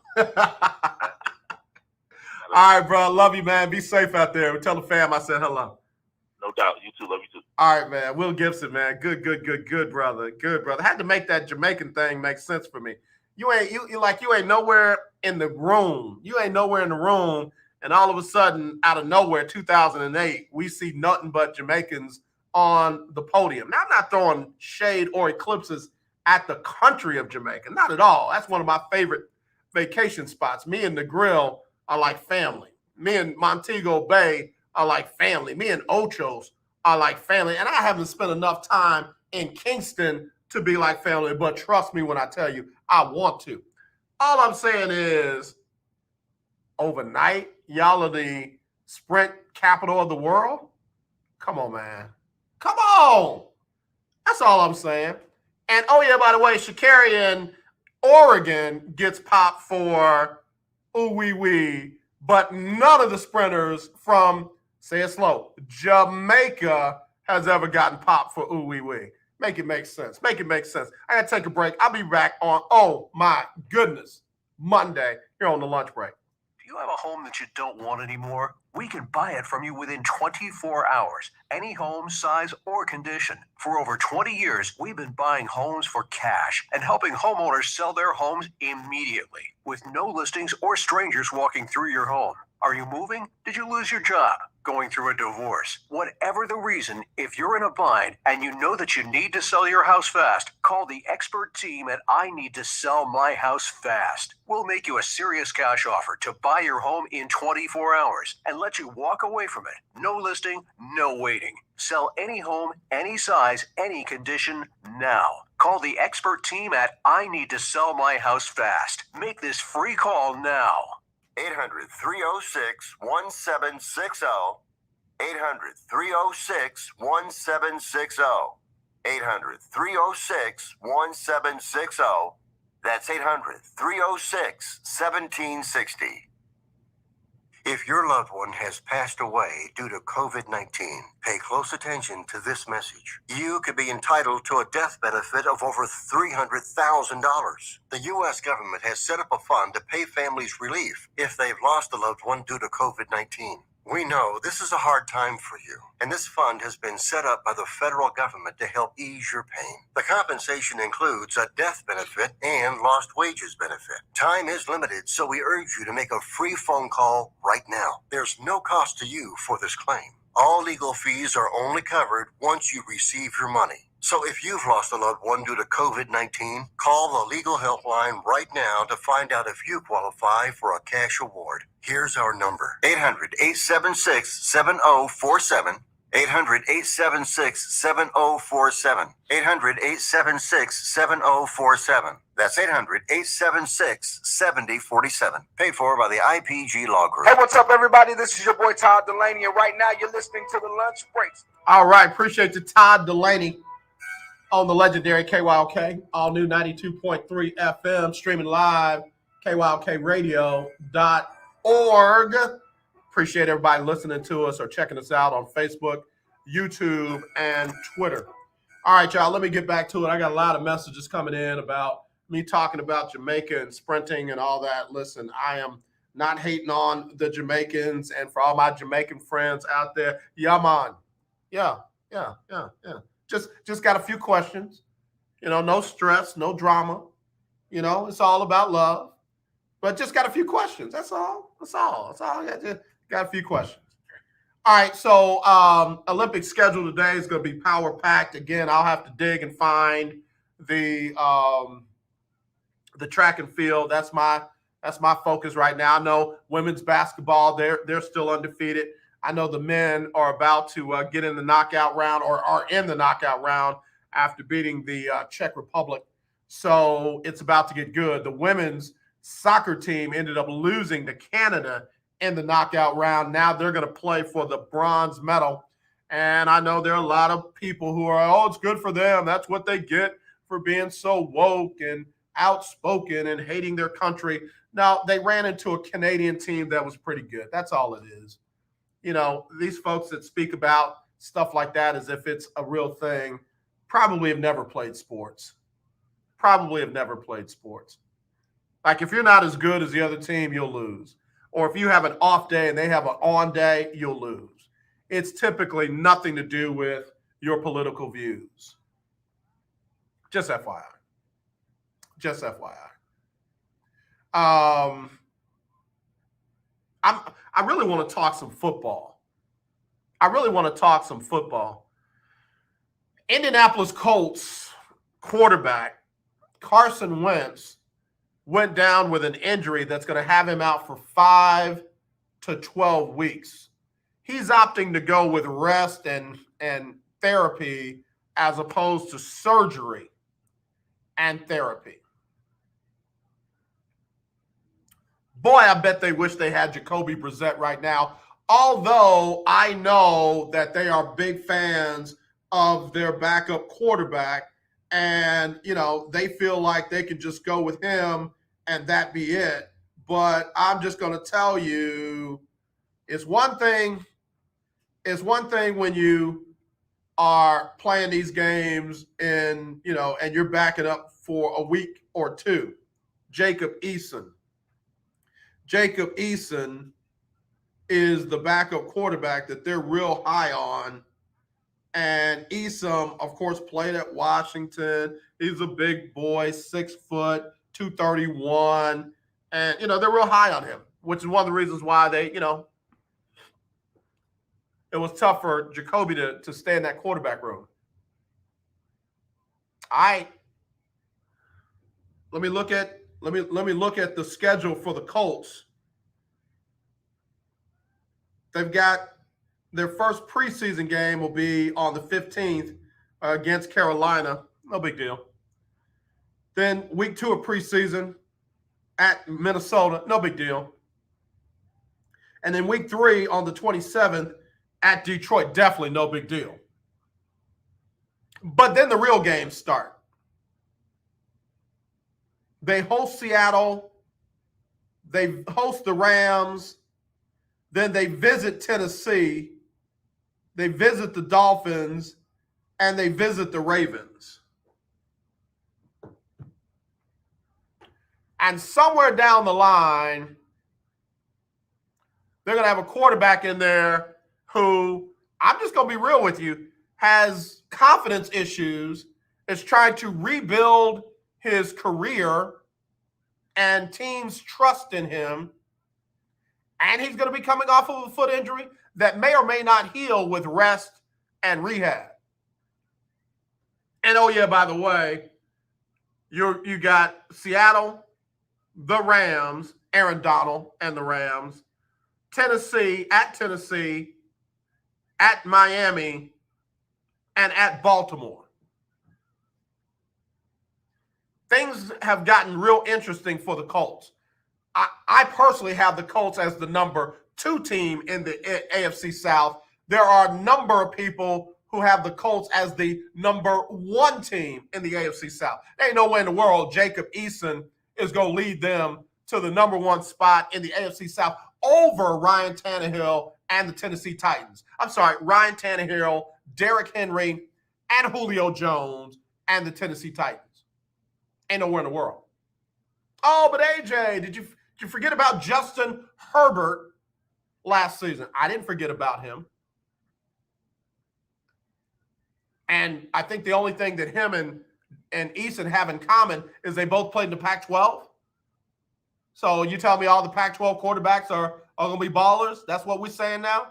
All right, bro. Love you, man. Be safe out there. Tell the fam I said hello. No doubt. You too. Love you too. All right, man. Will Gibson, man. Good, brother. Good, brother. Had to make that Jamaican thing make sense for me. You ain't nowhere in the room. You ain't nowhere in the room, and all of a sudden, out of nowhere, 2008, we see nothing but Jamaicans on the podium. Now, I'm not throwing shade or eclipses at the country of Jamaica. Not at all. That's one of my favorite vacation spots. Me and the Grill are like family. Me and Montego Bay are like family. Me and Ocho's are like family. And I haven't spent enough time in Kingston to be like family, but trust me when I tell you, I want to. All I'm saying is, overnight, y'all are the sprint capital of the world? Come on, man. Come on. That's all I'm saying. And, oh, yeah, by the way, Sha'Carri in Oregon gets popped for ooh wee wee, but none of the sprinters from, say it slow, Jamaica has ever gotten popped for ooh wee wee. Make it make sense. I got to take a break. I'll be back on, oh, my goodness, Monday here on the lunch break. Do you have a home that you don't want anymore? We can buy it from you within 24 hours. Any home, size, or condition. For over 20 years, we've been buying homes for cash and helping homeowners sell their homes immediately with no listings or strangers walking through your home. Are you moving? Did you lose your job? Going through a divorce? Whatever the reason, if you're in a bind and you know that you need to sell your house fast, call the expert team at I Need to Sell My House Fast. We'll make you a serious cash offer to buy your home in 24 hours and let you walk away from it. No listing, no waiting. Sell any home, any size, any condition now. Call the expert team at I Need to Sell My House Fast. Make this free call now. 800-306-1760. 800-306-1760. 800-306-1760. That's 800-306-1760. If your loved one has passed away due to COVID-19, pay close attention to this message. You could be entitled to a death benefit of over $300,000. The U.S. government has set up a fund to pay families relief if they've lost a loved one due to COVID-19. We know this is a hard time for you, and this fund has been set up by the federal government to help ease your pain. The compensation includes a death benefit and lost wages benefit. Time is limited, so we urge you to make a free phone call right now. There's no cost to you for this claim. All legal fees are only covered once you receive your money. So if you've lost a loved one due to COVID-19, call the legal helpline right now to find out if you qualify for a cash award. Here's our number: 800-876-7047. 800-876-7047. 800-876-7047. That's 800-876-7047. Paid for by the IPG Law Group. Hey, what's up, everybody? This is your boy Todd Delaney, and right now you're listening to the Lunch Breaks. All right, appreciate you, Todd Delaney, on the legendary KYOK, all new 92.3 FM, streaming live, KYOKradio.org. Appreciate everybody listening to us or checking us out on Facebook, YouTube, and Twitter. All right, y'all, let me get back to it. I got a lot of messages coming in about me talking about Jamaica and sprinting and all that. Listen, I am not hating on the Jamaicans, and for all my Jamaican friends out there, yeah, man. Yeah. Just got a few questions. No stress, no drama. It's all about love. But just got a few questions. That's all. I got a few questions. All right, so Olympic schedule today is going to be power packed. Again, I'll have to dig and find the track and field. That's my focus right now. I know women's basketball, they're still undefeated. I know the men are about to get in the knockout round, or are in the knockout round after beating the Czech Republic. So it's about to get good. The women's soccer team ended up losing to Canada in the knockout round. Now they're going to play for the bronze medal. And I know there are a lot of people who are, it's good for them. That's what they get for being so woke and outspoken and hating their country. Now, they ran into a Canadian team that was pretty good. That's all it is. These folks that speak about stuff like that as if it's a real thing probably have never played sports. Like, if you're not as good as the other team, you'll lose. Or if you have an off day and they have an on day, you'll lose. It's typically nothing to do with your political views. Just FYI. I really want to talk some football. Indianapolis Colts quarterback Carson Wentz went down with an injury that's going to have him out for 5 to 12 weeks. He's opting to go with rest and therapy as opposed to surgery and therapy. Boy, I bet they wish they had Jacoby Brissett right now, although I know that they are big fans of their backup quarterback, and, they feel like they can just go with him and that be it. But I'm just going to tell you, it's one thing when you are playing these games and you're backing up for a week or two. Jacob Eason is the backup quarterback that they're real high on. And Eason, of course, played at Washington. He's a big boy, 6 foot, 231. And, they're real high on him, which is one of the reasons why they, it was tough for Jacoby to stay in that quarterback room. Let me look at the schedule for the Colts. They've got their first preseason game will be on the 15th against Carolina. No big deal. Then week 2 of preseason at Minnesota. No big deal. And then week 3 on the 27th at Detroit. Definitely no big deal. But then the real games start. They host Seattle. They host the Rams. Then they visit Tennessee. They visit the Dolphins. And they visit the Ravens. And somewhere down the line, they're going to have a quarterback in there who, I'm just going to be real with you, has confidence issues, is trying to rebuild his career and teams' trust in him. And he's going to be coming off of a foot injury that may or may not heal with rest and rehab. And, oh, yeah, by the way, you got Seattle, the Rams, Aaron Donald and the Rams, Tennessee, at Miami, and at Baltimore. Things have gotten real interesting for the Colts. I personally have the Colts as the number 2 team in the AFC South. There are a number of people who have the Colts as the number 1 team in the AFC South. There ain't no way in the world Jacob Eason is going to lead them to the number 1 spot in the AFC South over Ryan Tannehill and the Tennessee Titans. I'm sorry, Ryan Tannehill, Derrick Henry, and Julio Jones and the Tennessee Titans. Ain't nowhere in the world. Oh, but AJ, did you forget about Justin Herbert last season? I didn't forget about him. And I think the only thing that him and Eason have in common is they both played in the Pac-12. So you tell me all the Pac-12 quarterbacks are going to be ballers? That's what we're saying now?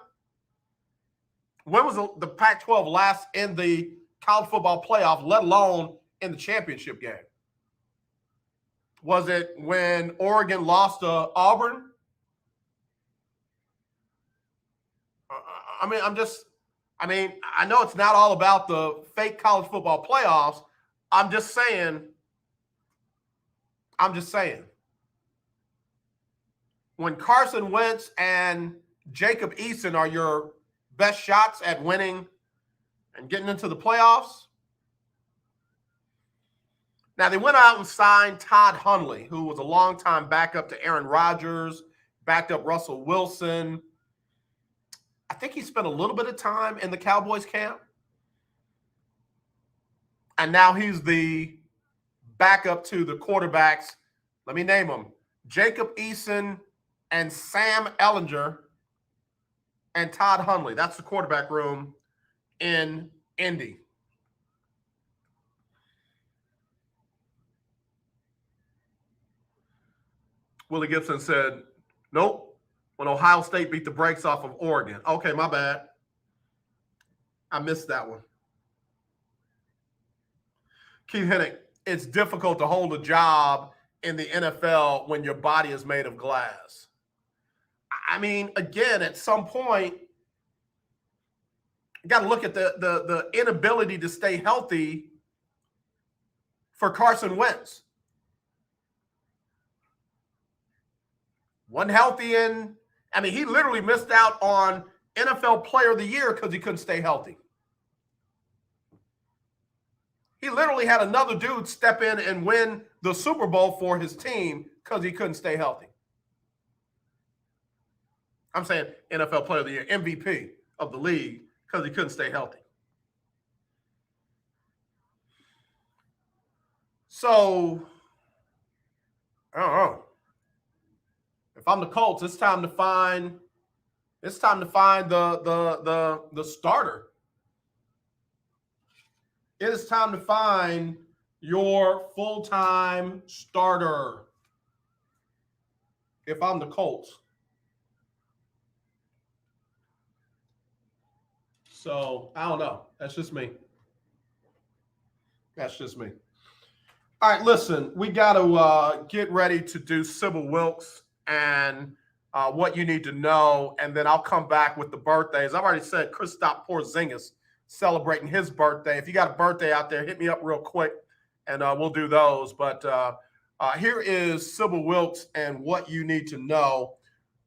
When was the Pac-12 last in the college football playoff, let alone in the championship game? Was it when Oregon lost to Auburn? I know it's not all about the fake college football playoffs. I'm just saying. When Carson Wentz and Jacob Eason are your best shots at winning and getting into the playoffs. Now, they went out and signed Todd Hundley, who was a longtime backup to Aaron Rodgers, backed up Russell Wilson. I think he spent a little bit of time in the Cowboys camp. And now he's the backup to the quarterbacks. Let me name them. Jacob Eason and Sam Ehlinger and Todd Hundley. That's the quarterback room in Indy. Willie Gibson said, nope, when Ohio State beat the brakes off of Oregon. Okay, my bad. I missed that one. Keith Hennick, it's difficult to hold a job in the NFL when your body is made of glass. I mean, again, at some point, you got to look at the inability to stay healthy for Carson Wentz. Wasn't healthy he literally missed out on NFL Player of the Year because he couldn't stay healthy. He literally had another dude step in and win the Super Bowl for his team because he couldn't stay healthy. I'm saying NFL Player of the Year, MVP of the league, because he couldn't stay healthy. So, I don't know. If I'm the Colts, it's time to find the starter. It is time to find your full-time starter. If I'm the Colts. So, I don't know. That's just me. All right, listen, we got to get ready to do Sybil Wilkes and what you need to know, and then I'll come back with the birthdays. I've already said Kristaps Porzingis celebrating his birthday. If you got a birthday out there, hit me up real quick, and we'll do those. But here is Sybil Wilkes and what you need to know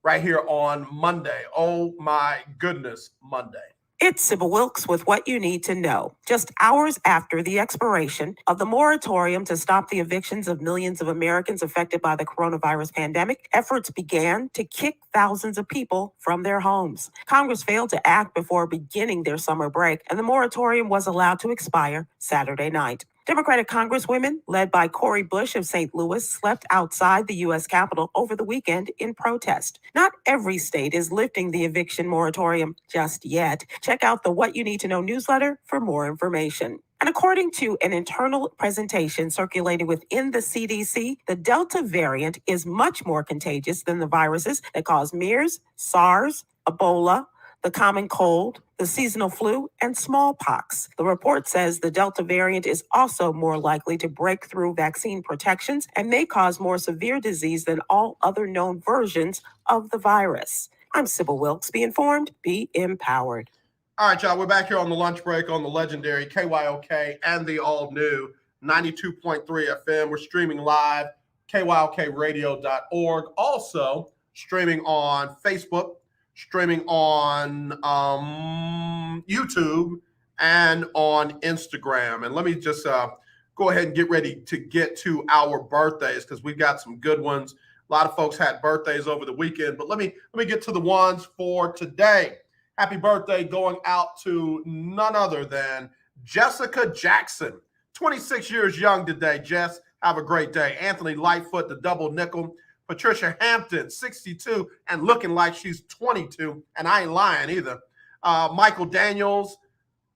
right here on Monday. Oh, my goodness, Monday. It's Sybil Wilkes with what you need to know. Just hours after the expiration of the moratorium to stop the evictions of millions of Americans affected by the coronavirus pandemic, efforts began to kick thousands of people from their homes. Congress failed to act before beginning their summer break, and the moratorium was allowed to expire Saturday night. Democratic Congresswomen, led by Cori Bush of St. Louis, slept outside the U.S. Capitol over the weekend in protest. Not every state is lifting the eviction moratorium just yet. Check out the What You Need to Know newsletter for more information. And according to an internal presentation circulating within the CDC, the Delta variant is much more contagious than the viruses that cause MERS, SARS, Ebola, the common cold, the seasonal flu, and smallpox. The report says the Delta variant is also more likely to break through vaccine protections and may cause more severe disease than all other known versions of the virus. I'm Sybil Wilkes. Be informed, be empowered. All right, y'all, we're back here on the lunch break on the legendary KYOK and the all-new 92.3 FM. We're streaming live, kyokradio.org. Also, streaming on Facebook, streaming on YouTube, and on Instagram. And let me just go ahead and get ready to get to our birthdays because we've got some good ones. A lot of folks had birthdays over the weekend, but let me get to the ones for today. Happy birthday going out to none other than Jessica Jackson. 26 years young today, Jess. Have a great day. Anthony Lightfoot, the double nickel. Patricia Hampton, 62, and looking like she's 22, and I ain't lying either. Michael Daniels,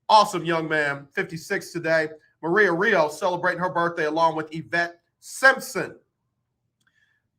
awesome young man, 56 today. Maria Rio celebrating her birthday along with Yvette Simpson.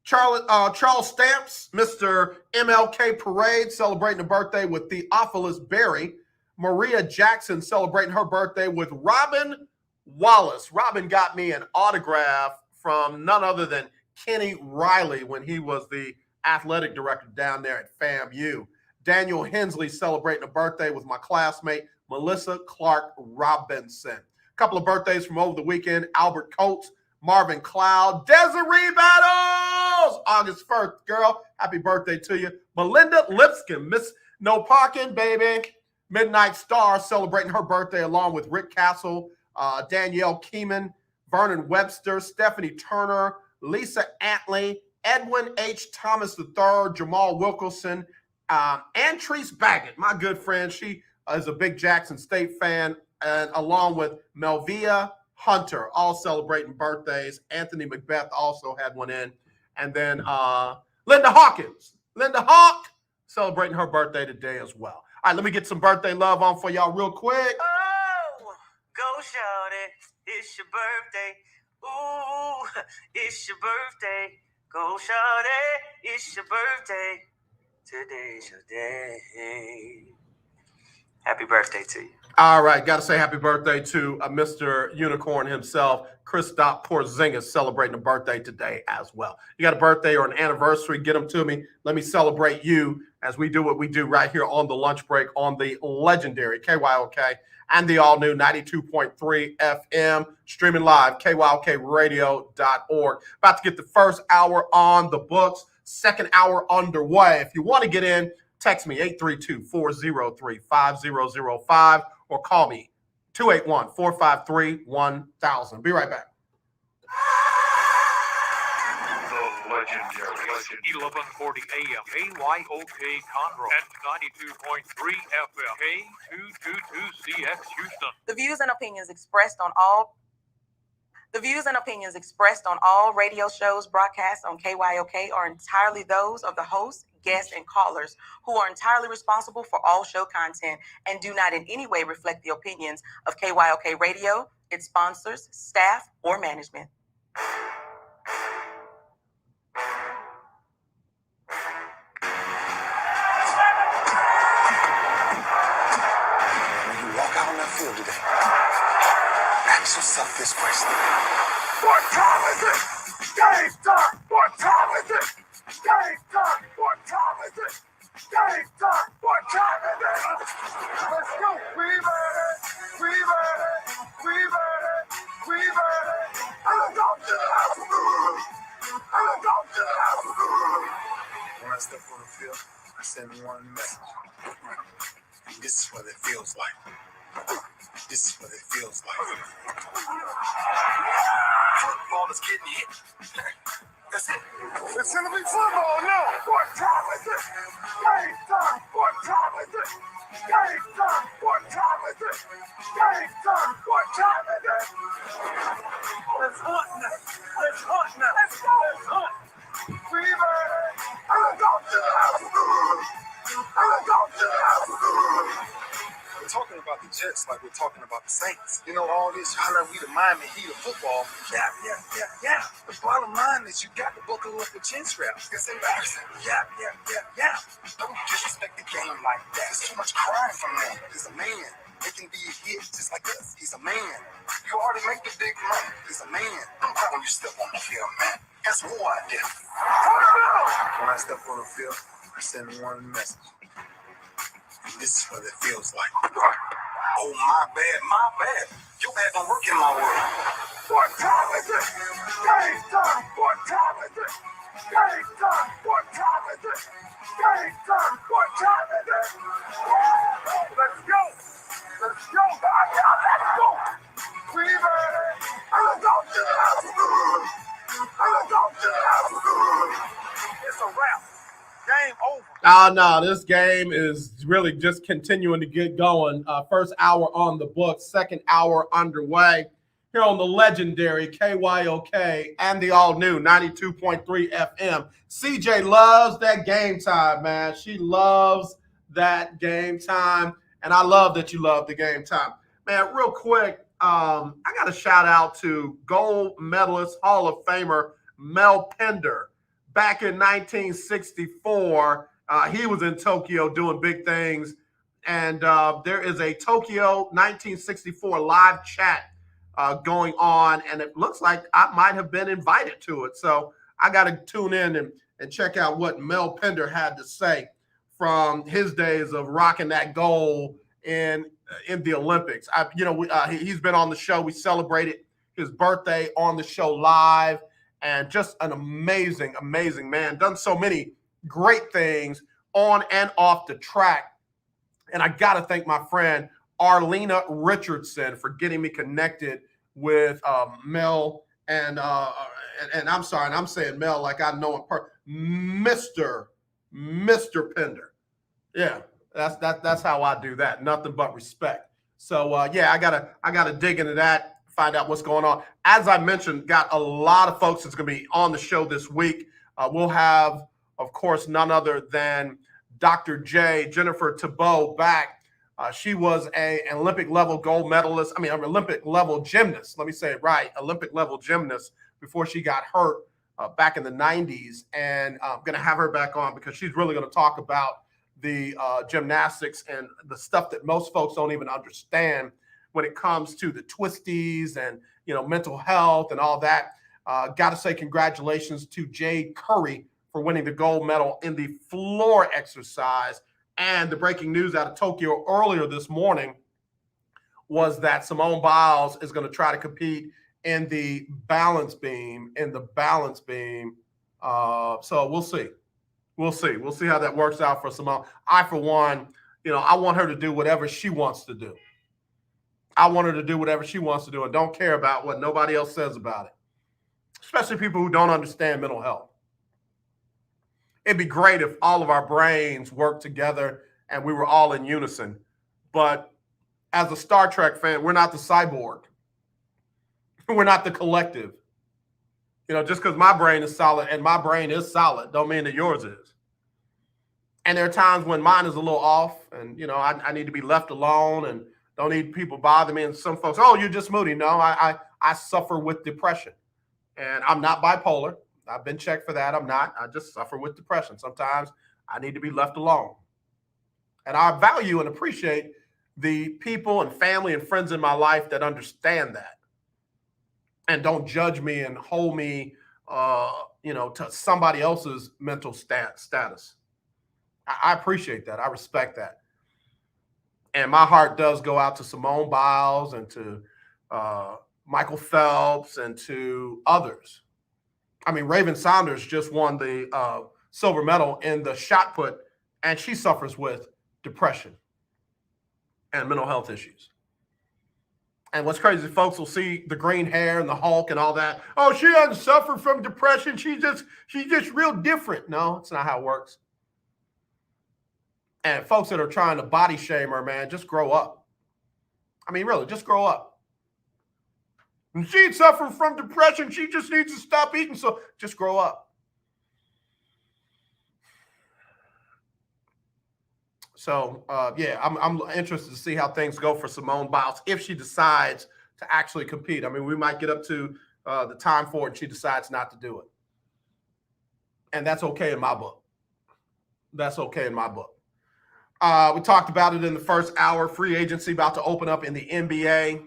Charles Stamps, Mr. MLK Parade, celebrating a birthday with Theophilus Berry. Maria Jackson celebrating her birthday with Robin Wallace. Robin got me an autograph from none other than Kenny Riley when he was the athletic director down there at FAMU. Daniel Hensley celebrating a birthday with my classmate, Melissa Clark Robinson. A couple of birthdays from over the weekend, Albert Coates, Marvin Cloud, Desiree Battles, August 1st, girl. Happy birthday to you. Melinda Lipscomb, Miss No Parking, baby. Midnight Star celebrating her birthday along with Rick Castle, Danielle Keeman, Vernon Webster, Stephanie Turner, Lisa Antley, Edwin H. Thomas III, Jamal Wilkerson, and Treese Baggett, my good friend. She is a big Jackson State fan, and along with Melvia Hunter, all celebrating birthdays. Anthony Macbeth also had one in. And then Linda Hawkins, Linda Hawk, celebrating her birthday today as well. All right, let me get some birthday love on for y'all real quick. Oh, go shout it. It's your birthday. Ooh, it's your birthday. Go shout it. It's your birthday. Today's your day. Happy birthday to you. All right, got to say happy birthday to Mr. Unicorn himself, Kristaps Porzingis, celebrating a birthday today as well. You got a birthday or an anniversary, get them to me. Let me celebrate you as we do what we do right here on the lunch break on the legendary KYOK and the all-new 92.3 FM, streaming live, kyokradio.org. About to get the first hour on the books, second hour underway. If you want to get in, text me 832-403-5005 or call me 281-453-1000. Be right back. The legendary 1140 AM KYOK Conroe and 92.3 FM K222CX Houston. The views and opinions expressed on all radio shows broadcast on KYOK are entirely those of the host, guests, and callers who are entirely responsible for all show content and do not in any way reflect the opinions of KYOK Radio, its sponsors, staff, or management. When you walk out on that field today, ask yourself this question. What time is it? Game time! What time is it? Game time! What time is it? Game time! What time is it? Let's go! We ready! We ready! We ready! We ready! I'm going to the house! I'm going to the house! When I step on the field, I send one message. This is what it feels like. This is what it feels like. Football is getting hit. That's it. It's gonna be football now. What time is it? Game time. What time is it? Game time. What time is it? Game time. What time is it? Let's hunt now. Let's hunt now. Let's go. Let's hunt. We ready? I'm going to the house. I'm going to the house. We're talking about the Jets like we're talking about the Saints. You know, all this holler, we the Miami Heat of football. Yeah. The bottom line is you got to buckle up with chin straps. It's embarrassing. Yeah. Don't disrespect the game like that. There's too much crying from him. He's a man. He can be a hit just like us. He's a man. You already make the big money. He's a man. I'm proud when you step on the field, man. That's who I did. When I step on the field, I send one message. This is what it feels like. Oh, my bad. Your bad don't work in my world. What time is it? Game time. What time is it? Game time. What time is it? Game time. What time is it? Let's go. Let's go. Let's go. We ready? I'm going to the house. I'm going to the house. It's a wrap. Game over. No, this game is really just continuing to get going. First hour on the books, second hour underway. here on the legendary KYOK and the all-new 92.3 FM. CJ loves that game time, man. She loves that game time, and I love that you love the game time. Man, real quick, I got a shout-out to gold medalist, Hall of Famer Mel Pender. Back in 1964, he was in Tokyo doing big things, and there is a Tokyo 1964 live chat going on, and it looks like I might have been invited to it. So I got to tune in and check out what Mel Pender had to say from his days of rocking that gold in the Olympics. He's been on the show. We celebrated his birthday on the show live, and just an amazing, amazing man. Done so many great things on and off the track. And I got to thank my friend Arlena Richardson for getting me connected with Mel and I'm sorry, and I'm saying Mel like I know him, Mr. Pender. Yeah, that's how I do that. Nothing but respect. So I gotta dig into that, find out what's going on. As I mentioned, got a lot of folks that's gonna be on the show this week. We'll have, of course, none other than Dr. J, Jennifer Thibault, back. She was an Olympic-level gold medalist. I mean, an Olympic-level gymnast. Let me say it right. Olympic-level gymnast before she got hurt back in the 90s. And I'm going to have her back on because she's really going to talk about the gymnastics and the stuff that most folks don't even understand when it comes to the twisties and, mental health and all that. Got to say congratulations to Jade Curry for winning the gold medal in the floor exercise. And the breaking news out of Tokyo earlier this morning was that Simone Biles is going to try to compete in the balance beam. So we'll see. We'll see how that works out for Simone. I, for one, I want her to do whatever she wants to do. I want her to do whatever she wants to do and don't care about what nobody else says about it, especially people who don't understand mental health. It'd be great if all of our brains worked together and we were all in unison. But as a Star Trek fan, we're not the cyborg. We're not the collective. Just because my brain is solid, and my brain is solid, don't mean that yours is. And there are times when mine is a little off, and, I need to be left alone and don't need people bother me. And some folks, oh, you're just moody. No, I suffer with depression. And I'm not bipolar. I've been checked for that. I'm not. I just suffer with depression. Sometimes I need to be left alone. And I value and appreciate the people and family and friends in my life that understand that and don't judge me and hold me, to somebody else's mental status. I appreciate that. I respect that. And my heart does go out to Simone Biles and to Michael Phelps and to others. I mean, Raven Saunders just won the silver medal in the shot put, and she suffers with depression and mental health issues. And what's crazy, folks will see the green hair and the Hulk and all that. Oh, she doesn't suffer from depression. She's just real different. No, it's not how it works. And folks that are trying to body shame her, man, just grow up. I mean, really, just grow up. And she'd suffer from depression. She just needs to stop eating. So just grow up. So, I'm interested to see how things go for Simone Biles if she decides to actually compete. I mean, we might get up to the time for it and she decides not to do it. And that's okay in my book. We talked about it in the first hour. Free agency about to open up in the NBA.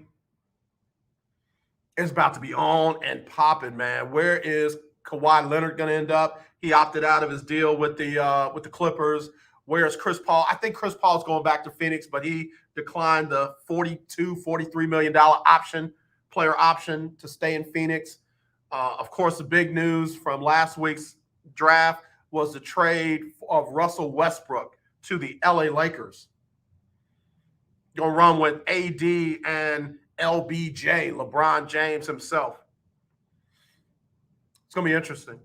It's about to be on and popping, man. Where is Kawhi Leonard going to end up? He opted out of his deal with the Clippers. Where is Chris Paul? I think Chris Paul is going back to Phoenix, but he declined the $43 million player option to stay in Phoenix. Of course, the big news from last week's draft was the trade of Russell Westbrook to the LA Lakers. Going to run with AD and LBJ, LeBron James himself. It's going to be interesting.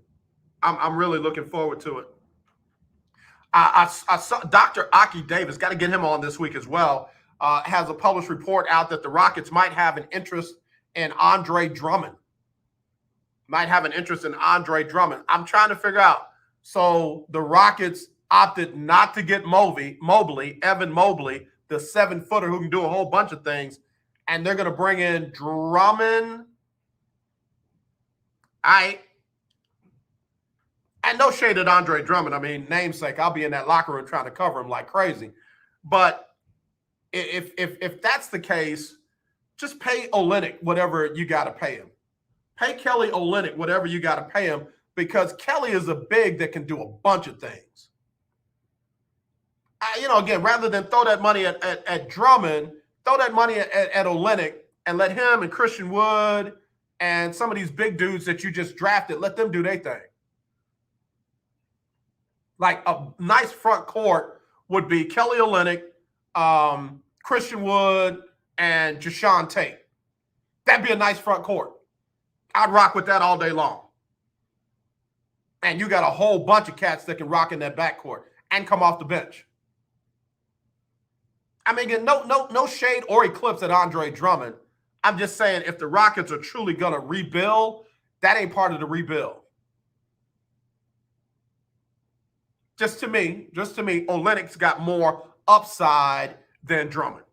I'm really looking forward to it. I saw Dr. Aki Davis, got to get him on this week as well, has a published report out that the Rockets might have an interest in Andre Drummond. Might have an interest in Andre Drummond. I'm trying to figure out. So the Rockets opted not to get Evan Mobley, the 7-footer who can do a whole bunch of things, and they're going to bring in Drummond. And no shade at Andre Drummond. I mean, namesake, I'll be in that locker room trying to cover him like crazy. But if that's the case, just pay Olynyk whatever you got to pay him. Pay Kelly Olynyk whatever you got to pay him, because Kelly is a big that can do a bunch of things. Again, rather than throw that money at Drummond, throw that money at Olynyk and let him and Christian Wood and some of these big dudes that you just drafted, let them do their thing. Like a nice front court would be Kelly Olynyk, Christian Wood, and Jashawn Tate. That'd be a nice front court. I'd rock with that all day long. And you got a whole bunch of cats that can rock in that backcourt and come off the bench. I mean, again, no shade or eclipse at Andre Drummond. I'm just saying, if the Rockets are truly going to rebuild, that ain't part of the rebuild. Just to me, Olynyk's got more upside than Drummond.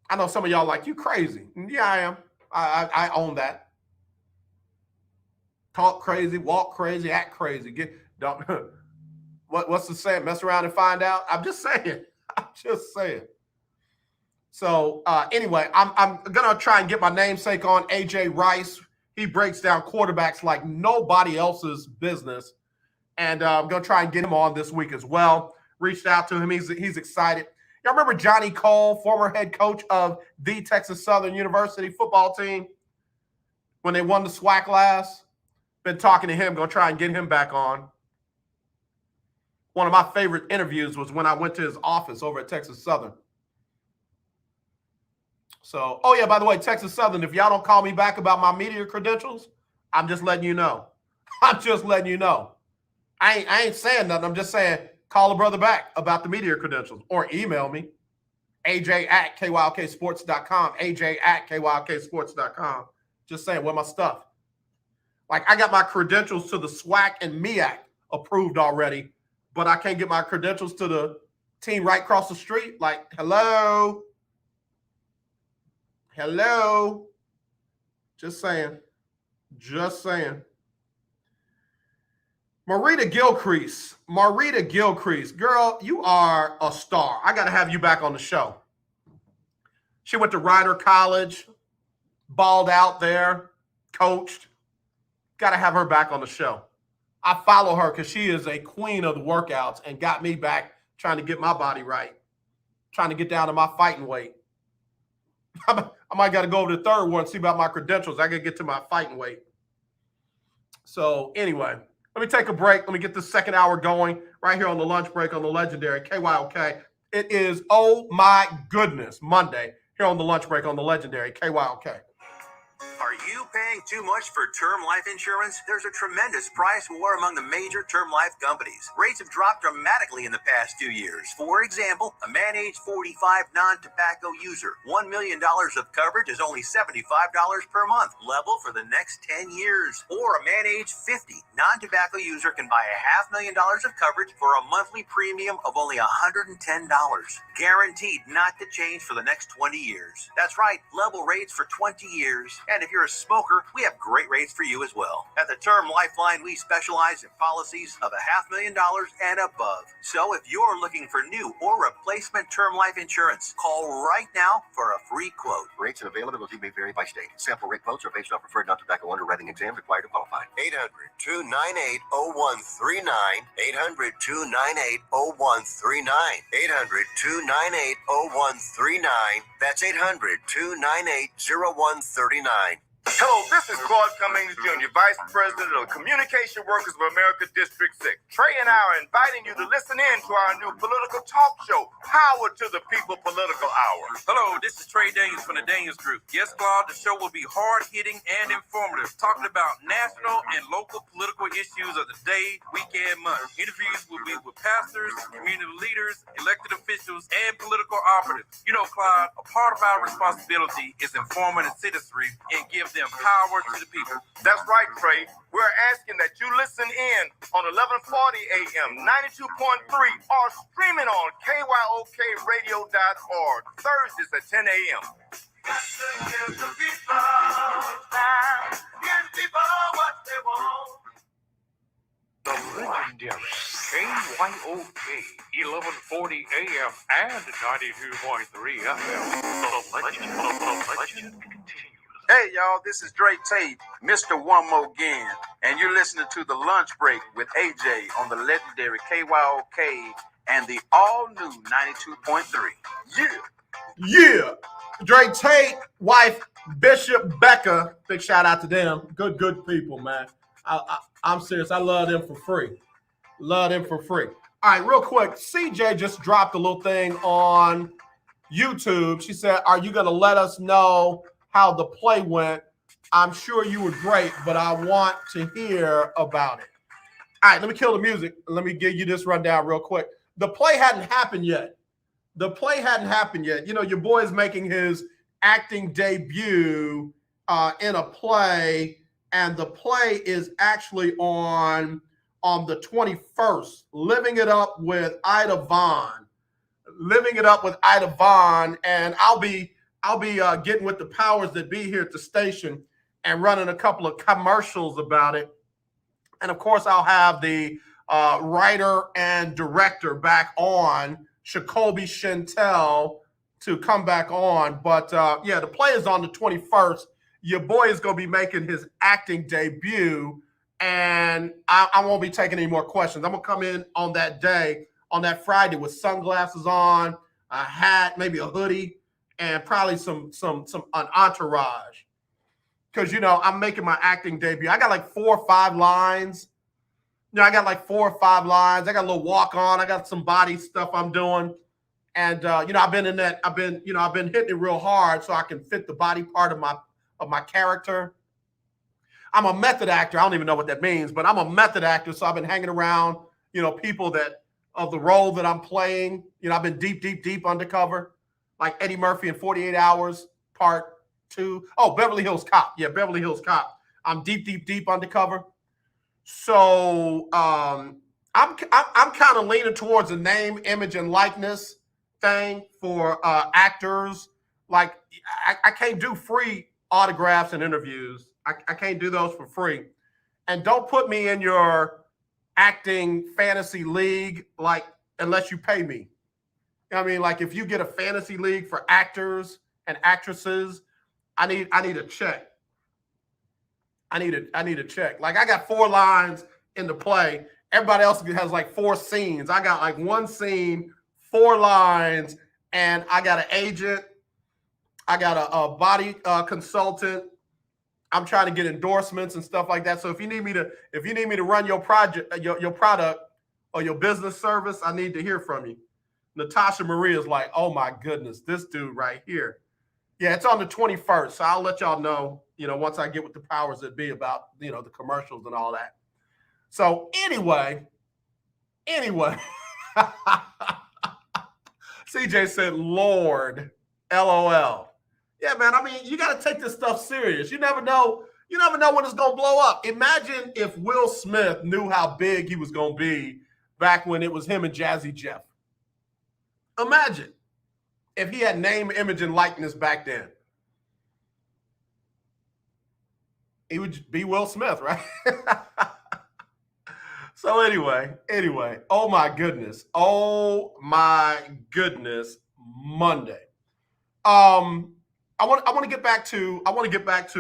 I know some of y'all like, you crazy. Yeah, I am. I own that. Talk crazy, walk crazy, act crazy. What's the saying? Mess around and find out. I'm just saying. So anyway, I'm gonna try and get my namesake on, AJ Rice. He breaks down quarterbacks like nobody else's business. And I'm going to try and get him on this week as well. Reached out to him. He's excited. Y'all remember Johnny Cole, former head coach of the Texas Southern University football team, when they won the SWAC last? Been talking to him. Going to try and get him back on. One of my favorite interviews was when I went to his office over at Texas Southern. So, oh yeah, by the way, Texas Southern, if y'all don't call me back about my media credentials, I'm just letting you know. I ain't saying nothing. I'm just saying, call a brother back about the media credentials or email me, aj@kylksports.com, aj@kylksports.com. Just saying, where my stuff? Like, I got my credentials to the SWAC and MEAC approved already, but I can't get my credentials to the team right across the street. Like, hello. Just saying. Marita Gilcrease, girl, you are a star. I got to have you back on the show. She went to Rider College, balled out there, coached. Got to have her back on the show. I follow her because she is a queen of the workouts and got me back trying to get my body right, trying to get down to my fighting weight. I might got to go over the third one and see about my credentials. I got to get to my fighting weight. So anyway, let me take a break. Let me get the second hour going right here on the lunch break on the legendary KYOK. It is, oh my goodness, Monday here on the lunch break on the legendary KYOK. Are you paying too much for term life insurance? There's a tremendous price war among the major term life companies. Rates have dropped dramatically in the past 2 years. For example, a man age 45 non-tobacco user, $1 million of coverage is only $75 per month, level for the next 10 years. Or a man age 50 non-tobacco user can buy $500,000 of coverage for a monthly premium of only $110. Guaranteed not to change for the next 20 years. That's right, level rates for 20 years. And if you're a smoker, we have great rates for you as well. At the Term Lifeline, we specialize in policies of $500,000 and above. So if you're looking for new or replacement term life insurance, call right now for a free quote. Rates and availability may vary by state. Sample rate quotes are based on preferred non-tobacco underwriting exam required to qualify. 800-298-0139. 800-298-0139. 800-298-0139. That's 800-298-0139. Hello, this is Claude Cummings Jr., Vice President of Communication Workers of America District 6. Trey and I are inviting you to listen in to our new political talk show, Power to the People Political Hour. Hello, this is Trey Daniels from the Daniels Group. Yes, Claude, the show will be hard-hitting and informative, talking about national and local political issues of the day, week, and month. Interviews will be with pastors, community leaders, elected officials, and political operatives. You know, Claude, a part of our responsibility is informing the citizenry and give them power to the people. That's right, Trey. We're asking that you listen in on 1140 AM, 92.3, or streaming on KYOKradio.org, Thursdays at 10 a.m. Give the people what they want. The legendary KYOK 1140 AM and 92.3 FM. The legend continues. Hey, y'all, this is Drake Tate, Mr. One More Again, and you're listening to The Lunch Break with AJ on the legendary KYOK and the all-new 92.3. Yeah! Yeah. Drake Tate, wife, Bishop Becca, big shout out to them. Good people, man. I'm serious. I love them for free. Love them for free. All right, real quick. CJ just dropped a little thing on YouTube. She said, are you going to let us know how the play went? I'm sure you were great, but I want to hear about it. All right, let me kill the music. Let me give you this rundown real quick. The play hadn't happened yet. You know, your boy is making his acting debut in a play, and the play is actually on the 21st, Living It Up with Ida Vaughn. And I'll be getting with the powers that be here at the station and running a couple of commercials about it. And of course, I'll have the writer and director back on, Shakobi Chantel, to come back on. But yeah, the play is on the 21st. Your boy is going to be making his acting debut, and I won't be taking any more questions. I'm going to come in on that day, on that Friday, with sunglasses on, a hat, maybe a hoodie, and probably an entourage. Because, you know, I'm making my acting debut. I got like 4 or 5 lines. I got a little walk on. I got some body stuff I'm doing. And, you know, I've been hitting it real hard so I can fit the body part of my character. I'm a method actor. I don't even know what that means, but I'm a method actor. So I've been hanging around, you know, people that of the role that I'm playing. You know, I've been deep undercover, like Eddie Murphy in 48 Hours, Part 2. Oh, Beverly Hills Cop. Yeah, Beverly Hills Cop. I'm deep undercover. So I'm kind of leaning towards a name, image, and likeness thing for actors. Like I can't do free autographs and interviews. I can't do those for free. And don't put me in your acting fantasy league, like, unless you pay me. I mean, like, if you get a fantasy league for actors and actresses, I need a check. I need a check. Like, I got 4 lines in the play. Everybody else has like 4 scenes. I got like 1 scene, 4 lines, and I got an agent. I got a body consultant. I'm trying to get endorsements and stuff like that. So if you need me to run your project, your product, or your business service, I need to hear from you. Natasha Marie is like, oh my goodness, this dude right here. Yeah, it's on the 21st. So I'll let y'all know, you know, once I get with the powers that be about, you know, the commercials and all that. So anyway, CJ said, Lord, LOL. Yeah, man, I mean, you got to take this stuff serious. You never know when it's going to blow up. Imagine if Will Smith knew how big he was going to be back when it was him and Jazzy Jeff. Imagine if he had name, image, and likeness back then. He would be Will Smith, right? So anyway, oh my goodness, Monday. I want to get back to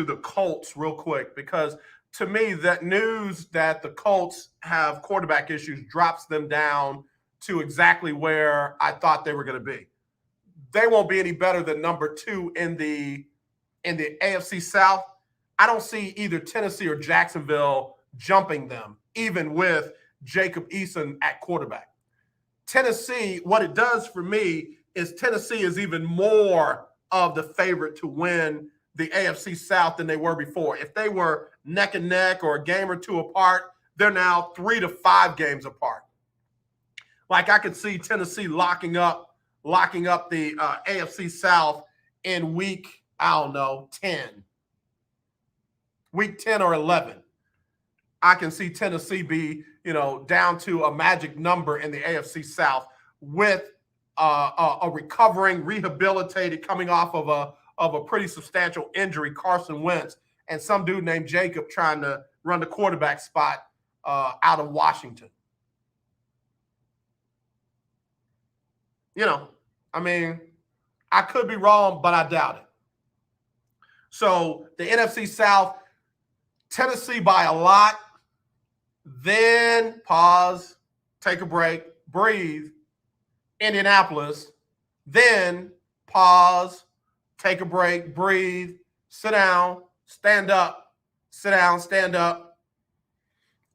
the Colts real quick, because to me, that news that the Colts have quarterback issues drops them down to exactly where I thought they were going to be. They won't be any better than number 2 in the AFC South. I don't see either Tennessee or Jacksonville jumping them, even with Jacob Eason at quarterback. Tennessee, what it does for me is Tennessee is even more of the favorite to win the AFC South than they were before. If they were neck and neck or a game or two apart, they're now 3 to 5 games apart. Like I could see Tennessee locking up the AFC South in week, I don't know, 10. Week 10 or 11. I can see Tennessee be, down to a magic number in the AFC South with a recovering, rehabilitated, coming off of a pretty substantial injury, Carson Wentz, and some dude named Jacob trying to run the quarterback spot out of Washington. I could be wrong, but I doubt it. So the NFC South, Tennessee by a lot. Then pause, take a break, breathe. Indianapolis. Then pause, take a break, breathe, sit down, stand up, sit down, stand up.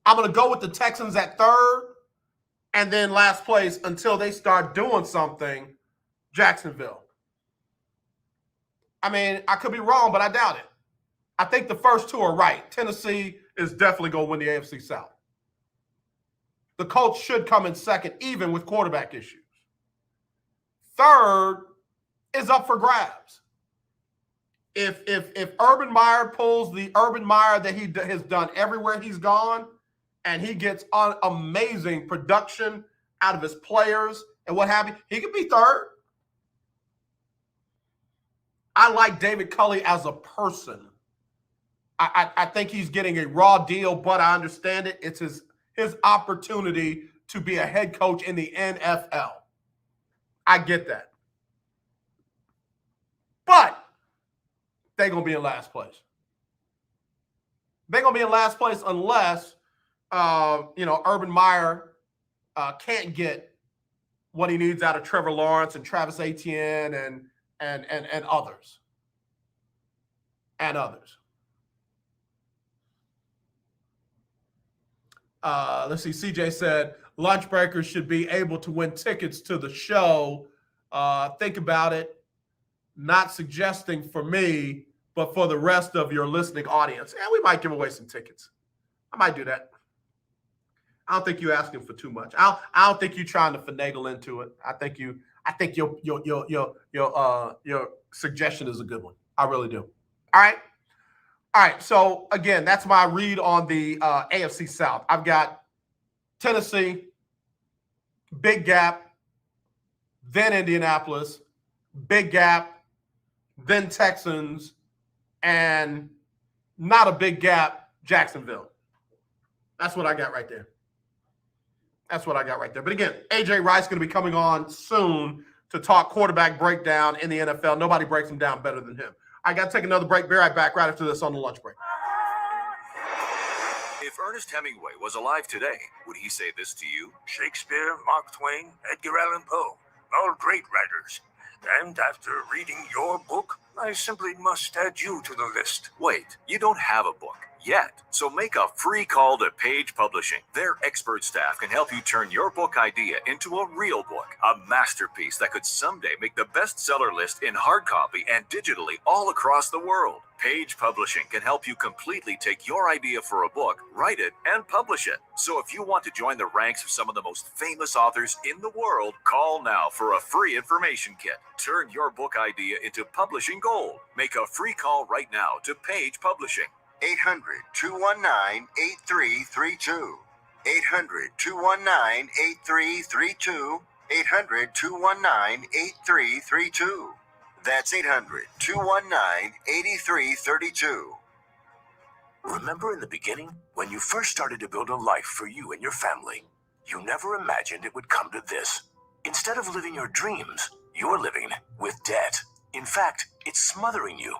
I'm going to go with the Texans at third, and then last place until they start doing something, Jacksonville. I could be wrong, but I doubt it. I think the first two are right. Tennessee is definitely going to win the AFC South. The Colts should come in second, even with quarterback issues. Third is up for grabs. If Urban Meyer pulls the Urban Meyer that he has done everywhere he's gone, and he gets amazing production out of his players and what have you, he could be third. I like David Culley as a person. I think he's getting a raw deal, but I understand it. It's his opportunity to be a head coach in the NFL. I get that. But they're going to be in last place. They're going to be in last place unless, Urban Meyer can't get what he needs out of Trevor Lawrence and Travis Etienne and others. And others. Let's see. CJ said lunch breakers should be able to win tickets to the show. Think about it. Not suggesting for me, but for the rest of your listening audience. And we might give away some tickets. I might do that. I don't think you're asking for too much. I don't think you're trying to finagle into it. I think your suggestion is a good one. I really do. All right. So again, that's my read on the AFC South. I've got Tennessee, big gap, then Indianapolis, big gap, then Texans, and not a big gap, Jacksonville. That's what I got right there. But again, AJ Rice going to be coming on soon to talk quarterback breakdown in the NFL. Nobody breaks them down better than him. I got to take another break. Be right back right after this on the lunch break. If Ernest Hemingway was alive today, would he say this to you? Shakespeare, Mark Twain, Edgar Allan Poe, all great writers. And after reading your book, I simply must add you to the list. Wait, you don't have a book yet. So make a free call to Page Publishing. Their expert staff can help you turn your book idea into a real book, a masterpiece that could someday make the bestseller list in hard copy and digitally all across the world. Page Publishing can help you completely take your idea for a book, write it, and publish it. So if you want to join the ranks of some of the most famous authors in the world, call now for a free information kit. Turn your book idea into publishing gold. Make a free call right now to Page Publishing. 800-219-8332. 800-219-8332. 800-219-8332. That's 800-219-8332. Remember in the beginning, when you first started to build a life for you and your family, you never imagined it would come to this. Instead of living your dreams, you're living with debt. In fact, it's smothering you.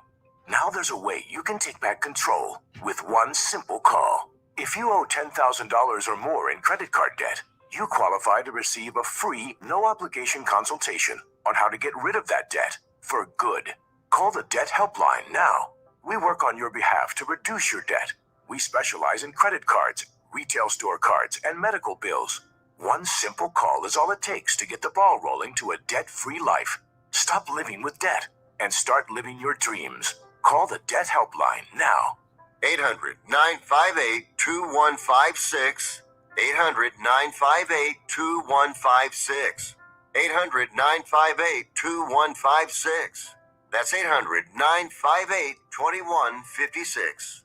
Now there's a way you can take back control with one simple call. If you owe $10,000 or more in credit card debt, you qualify to receive a free, no-obligation consultation on how to get rid of that debt for good. Call the Debt Helpline now. We work on your behalf to reduce your debt. We specialize in credit cards, retail store cards, and medical bills. One simple call is all it takes to get the ball rolling to a debt-free life. Stop living with debt and start living your dreams. Call the Debt Helpline now. 800-958-2156. 800-958-2156. 800-958-2156. That's 800-958-2156.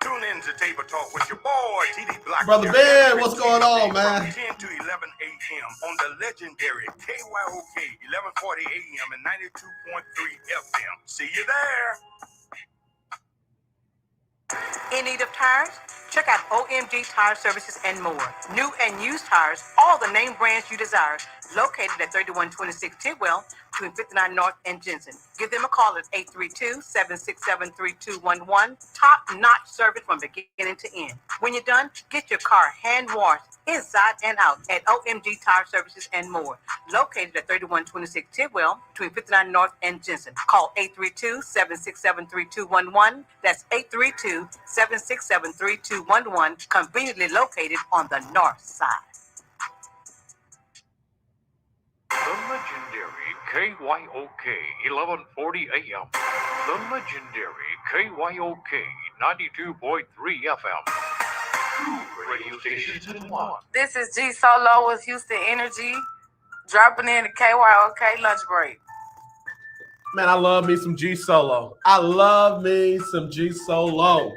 Tune in to Table Talk with your boy, TD Black. Brother Ben, what's going on, man? From 10 to 11 a.m. on the legendary KYOK, 1140 a.m. and 92.3 FM. See you there. In need of tires? Check out OMG Tire Services and more. New and used tires, all the name brands you desire, located at 3126 Tidwell, between 59 North and Jensen. Give them a call at 832-767-3211. Top-notch service from beginning to end. When you're done, get your car hand-washed inside and out at OMG Tire Services and more. Located at 3126 Tidwell, between 59 North and Jensen. Call 832-767-3211. That's 832-767-3211. Conveniently located on the north side. The legendary KYOK 1140 AM. The legendary KYOK 92.3 FM. Two radio stations in one. This is G Solo with Houston Energy, dropping in the KYOK lunch break. Man, I love me some G Solo. I love me some G Solo.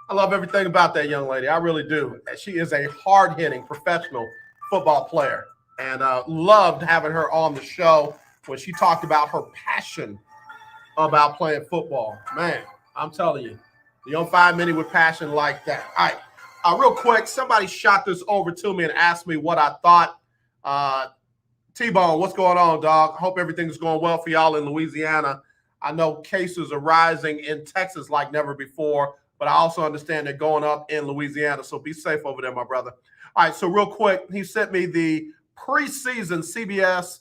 I love everything about that young lady. I really do. She is a hard-hitting professional football player. And loved having her on the show when she talked about her passion about playing football. Man, I'm telling you, you don't find many with passion like that. All right, real quick, somebody shot this over to me and asked me what I thought. T-Bone, what's going on, dog? Hope everything's going well for y'all in Louisiana. I know cases are rising in Texas like never before, but I also understand they're going up in Louisiana, so be safe over there, my brother. All right, so real quick, he sent me the preseason CBS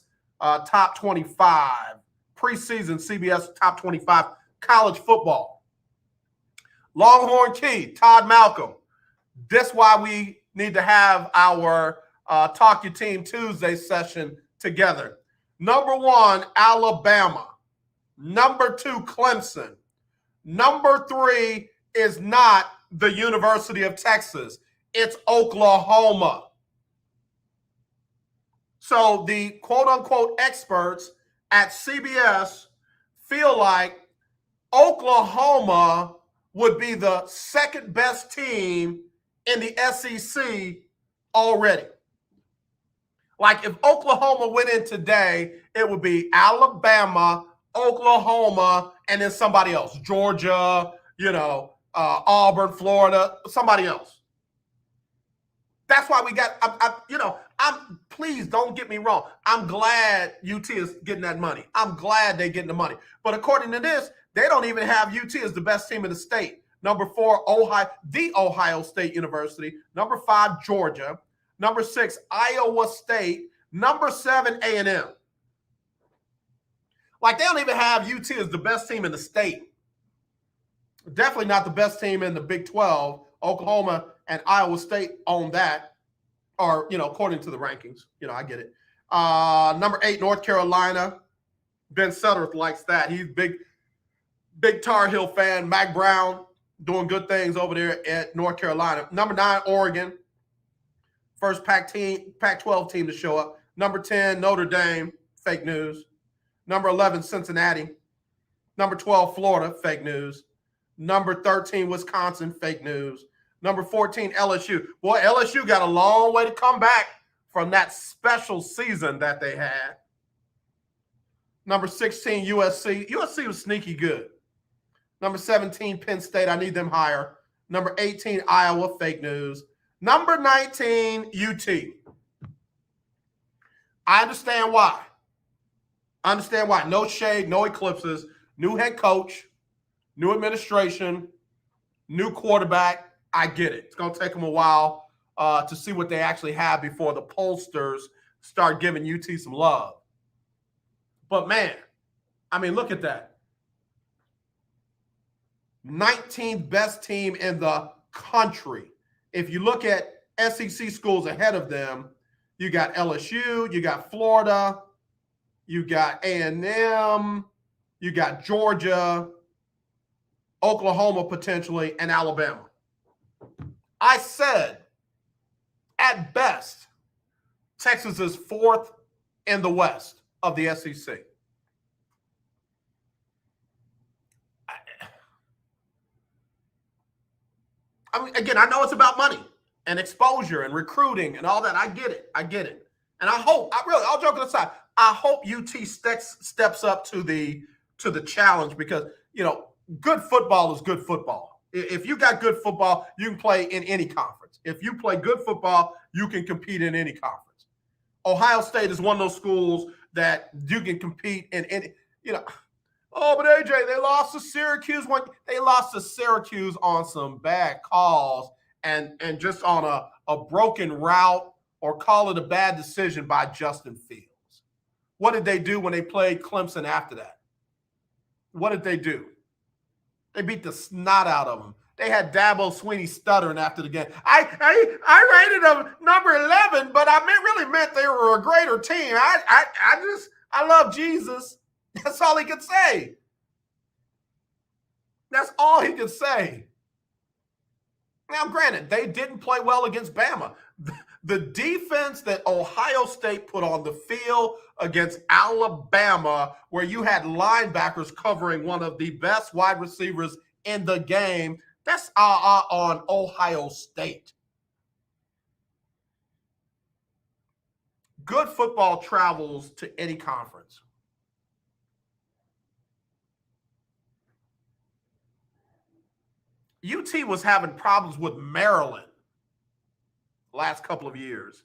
top 25, preseason CBS top 25 college football. Longhorn Key, Todd Malcolm. That's why we need to have our Talk Your Team Tuesday session together. Number 1, Alabama. Number 2, Clemson. Number 3 is not the University of Texas. It's Oklahoma. So the quote-unquote experts at CBS feel like Oklahoma would be the second best team in the SEC already. Like if Oklahoma went in today, it would be Alabama, Oklahoma, and then somebody else. Georgia, Auburn, Florida, somebody else. That's why we got, please don't get me wrong. I'm glad UT is getting that money. I'm glad they're getting the money. But according to this, they don't even have UT as the best team in the state. Number 4, Ohio State University. Number 5, Georgia. Number 6, Iowa State. Number 7, A&M. Like they don't even have UT as the best team in the state. Definitely not the best team in the Big 12. Oklahoma and Iowa State own that, or, according to the rankings. I get it. Number 8, North Carolina. Ben Sudderth likes that. He's big Tar Heel fan. Mac Brown doing good things over there at North Carolina. Number 9, Oregon. First Pac-12 team to show up. Number 10, Notre Dame. Fake news. Number 11, Cincinnati. Number 12, Florida. Fake news. Number 13, Wisconsin. Fake news. Number 14, LSU. Boy, LSU got a long way to come back from that special season that they had. Number 16, USC. USC was sneaky good. Number 17, Penn State. I need them higher. Number 18, Iowa. Fake news. Number 19, UT. I understand why. No shade, no eclipses. New head coach, new administration, new quarterback. I get it. It's going to take them a while to see what they actually have before the pollsters start giving UT some love. But, man, look at that. 19th best team in the country. If you look at SEC schools ahead of them, you got LSU, you got Florida, you got A&M, you got Georgia, Oklahoma potentially, and Alabama. I said, at best, Texas is 4th in the West of the SEC. I mean, again, I know it's about money and exposure and recruiting and all that. I get it. And I hope, all joking aside, I hope UT steps up to the challenge because, good football is good football. If you got good football, you can play in any conference. If you play good football, you can compete in any conference. Ohio State is one of those schools that you can compete in any, Oh, but AJ, they lost to Syracuse. They lost to Syracuse on some bad calls and just on a broken route, or call it a bad decision by Justin Fields. What did they do when they played Clemson after that? What did they do? They beat the snot out of them. They had Dabo Swinney stuttering after the game. I rated them number 11, but I really meant they were a greater team. I love Jesus. That's all he could say. That's all he could say. Now, granted, they didn't play well against Bama. The defense that Ohio State put on the field against Alabama, where you had linebackers covering one of the best wide receivers in the game, that's on Ohio State. Good football travels to any conference. UT was having problems with Maryland last couple of years.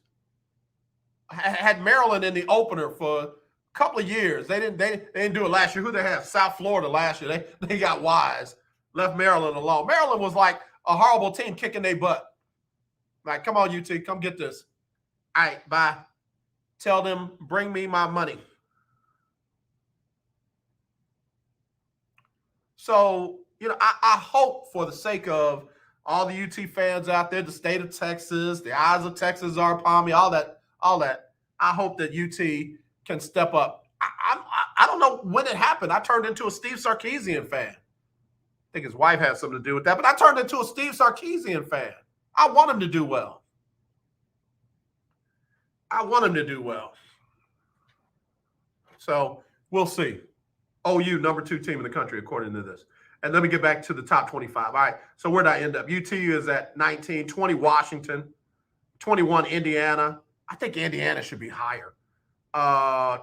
Had Maryland in the opener for a couple of years. They didn't do it last year. Who they have? South Florida last year. They got wise. Left Maryland alone. Maryland was like a horrible team kicking their butt. Like, come on, UT, come get this. All right, bye. Tell them, bring me my money. So, I hope for the sake of all the UT fans out there, the state of Texas, the eyes of Texas are upon me, all that. I hope that UT can step up. I don't know when it happened. I turned into a Steve Sarkisian fan. I think his wife had something to do with that, but I turned into a Steve Sarkisian fan. I want him to do well. So we'll see. OU, number 2 team in the country, according to this. And let me get back to the top 25. All right, so where'd I end up? UT is at 19, 20 Washington, 21 Indiana. I think Indiana should be higher.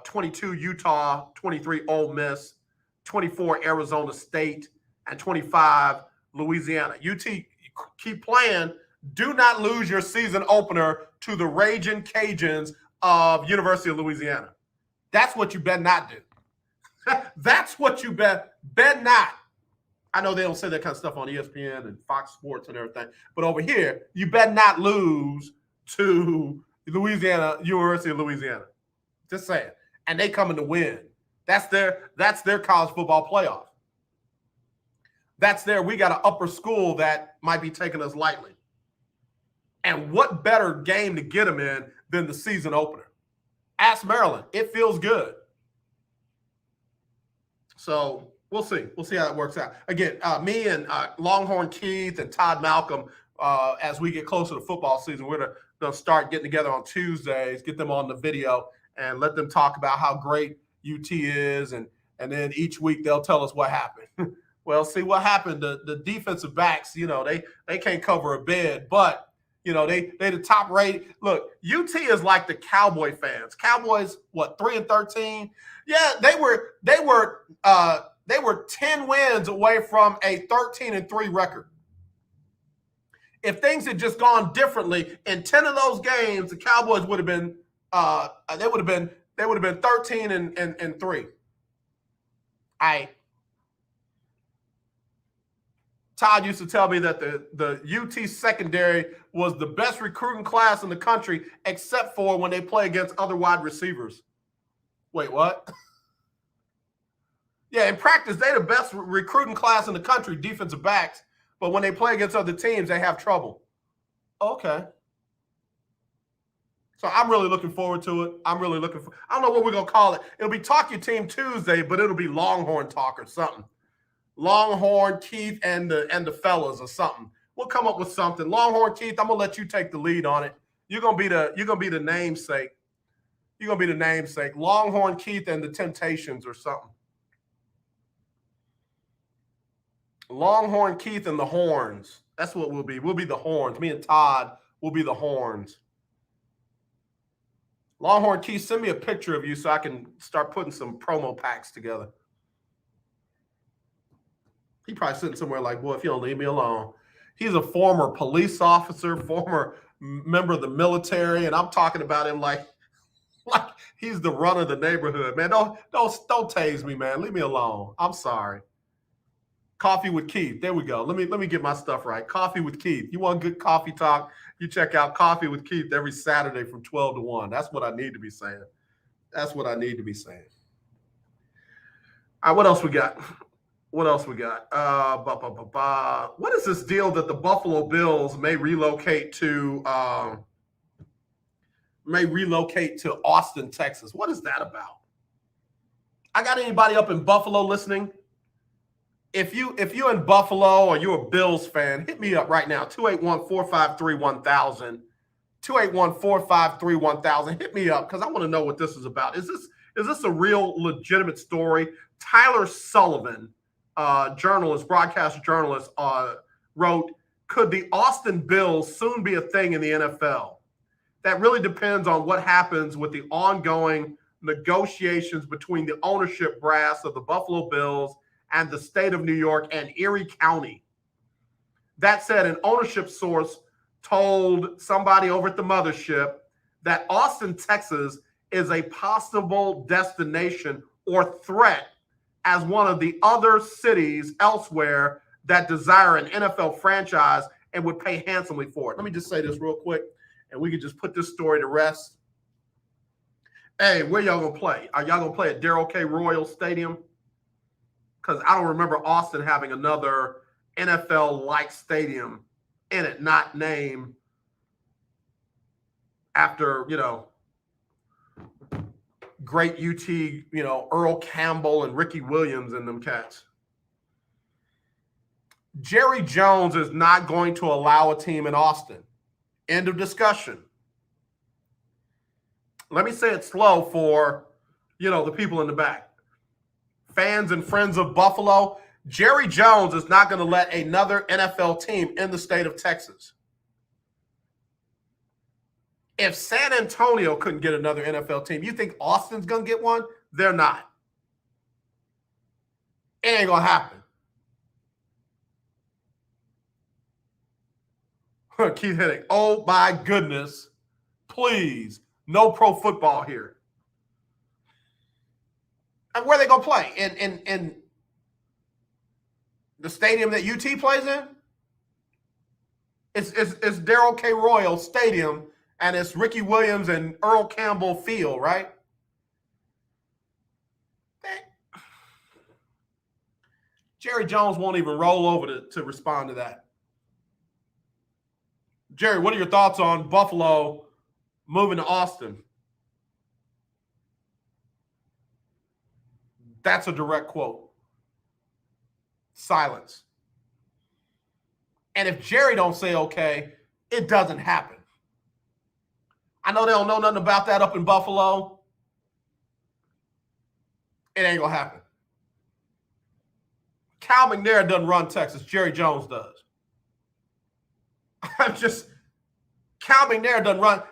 22 Utah, 23 Ole Miss, 24 Arizona State, and 25 Louisiana. UT, keep playing. Do not lose your season opener to the Raging Cajuns of University of Louisiana. That's what you better not do. That's what you bet not. I know they don't say that kind of stuff on ESPN and Fox Sports and everything, but over here, you better not lose to Louisiana, University of Louisiana. Just saying. And they coming to win. That's their college football playoff. We got an upper school that might be taking us lightly. And what better game to get them in than the season opener? Ask Maryland. It feels good. So we'll see. We'll see how it works out. Again, me and Longhorn Keith and Todd Malcolm, as we get closer to football season, we're going to start getting together on Tuesdays, get them on the video, and let them talk about how great UT is. And then each week they'll tell us what happened. Well, see what happened. The defensive backs, they can't cover a bed, but they the top rated. Look, UT is like the Cowboy fans. Cowboys, what, 3-13? Yeah, they were 10 wins away from a 13-3 record. If things had just gone differently in 10 of those games, the Cowboys would have been 13-3. Todd used to tell me that the UT secondary was the best recruiting class in the country, except for when they play against other wide receivers. Wait, what? Yeah, in practice, they're the best recruiting class in the country, defensive backs. But when they play against other teams, they have trouble. Okay. So I'm really looking forward to it. I don't know what we're going to call it. It'll be Talk Your Team Tuesday, but it'll be Longhorn Talk or something. Longhorn, Keith, and the fellas or something. We'll come up with something. Longhorn, Keith, I'm going to let you take the lead on it. You're going to be the namesake. You're going to be the namesake. Longhorn, Keith, and the Temptations or something. Longhorn, Keith, and the Horns. That's what we'll be. We'll be the Horns. Me and Todd will be the Horns. Longhorn, Keith, send me a picture of you so I can start putting some promo packs together. He probably sitting somewhere like, boy, if you don't leave me alone. He's a former police officer, former member of the military, and I'm talking about him like he's the run of the neighborhood. Man, don't tase me, man. Leave me alone. I'm sorry. Coffee with Keith. There we go. Let me get my stuff right. Coffee with Keith. You want good coffee talk? You check out Coffee with Keith every Saturday from 12 to 1. That's what I need to be saying. All right, what else we got? What is this deal that the Buffalo Bills may relocate to Austin, Texas? What is that about? I got anybody up in Buffalo listening? If you're in Buffalo or you're a Bills fan, hit me up right now, 281-453-1000, 281-453-1000. Hit me up because I want to know what this is about. Is this a real legitimate story? Tyler Sullivan, broadcast journalist, wrote, could the Austin Bills soon be a thing in the NFL? That really depends on what happens with the ongoing negotiations between the ownership brass of the Buffalo Bills and the state of New York and Erie County. That said, an ownership source told somebody over at the mothership that Austin, Texas is a possible destination or threat as one of the other cities elsewhere that desire an NFL franchise and would pay handsomely for it. Let me just say this real quick, and we can just put this story to rest. Hey, where y'all gonna play? Are y'all gonna play at Darrell K. Royal Stadium? Because I don't remember Austin having another NFL-like stadium in it, not named after, great UT, Earl Campbell and Ricky Williams and them cats. Jerry Jones is not going to allow a team in Austin. End of discussion. Let me say it slow for, the people in the back. Fans and friends of Buffalo, Jerry Jones is not going to let another NFL team in the state of Texas. If San Antonio couldn't get another NFL team, you think Austin's going to get one? They're not. It ain't going to happen. Keith Hennig, oh my goodness. Please, no pro football here. And where are they going to play? In the stadium that UT plays in? It's Darrell K. Royal Stadium, and it's Ricky Williams and Earl Campbell Field, right? Jerry Jones won't even roll over to respond to that. Jerry, what are your thoughts on Buffalo moving to Austin? That's a direct quote. Silence. And if Jerry don't say okay, it doesn't happen. I know they don't know nothing about that up in Buffalo. It ain't going to happen. Cal McNair doesn't run Texas. Jerry Jones does. Cal McNair doesn't run.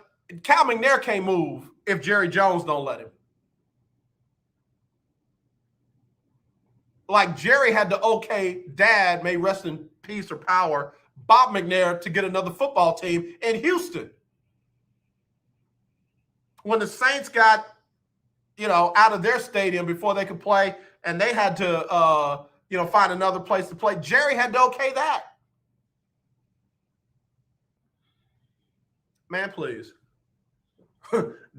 Cal McNair can't move if Jerry Jones don't let him. Like Jerry had to okay Dad, may rest in peace or power, Bob McNair to get another football team in Houston. When the Saints got, out of their stadium before they could play, and they had to, find another place to play, Jerry had to okay that. Man, please.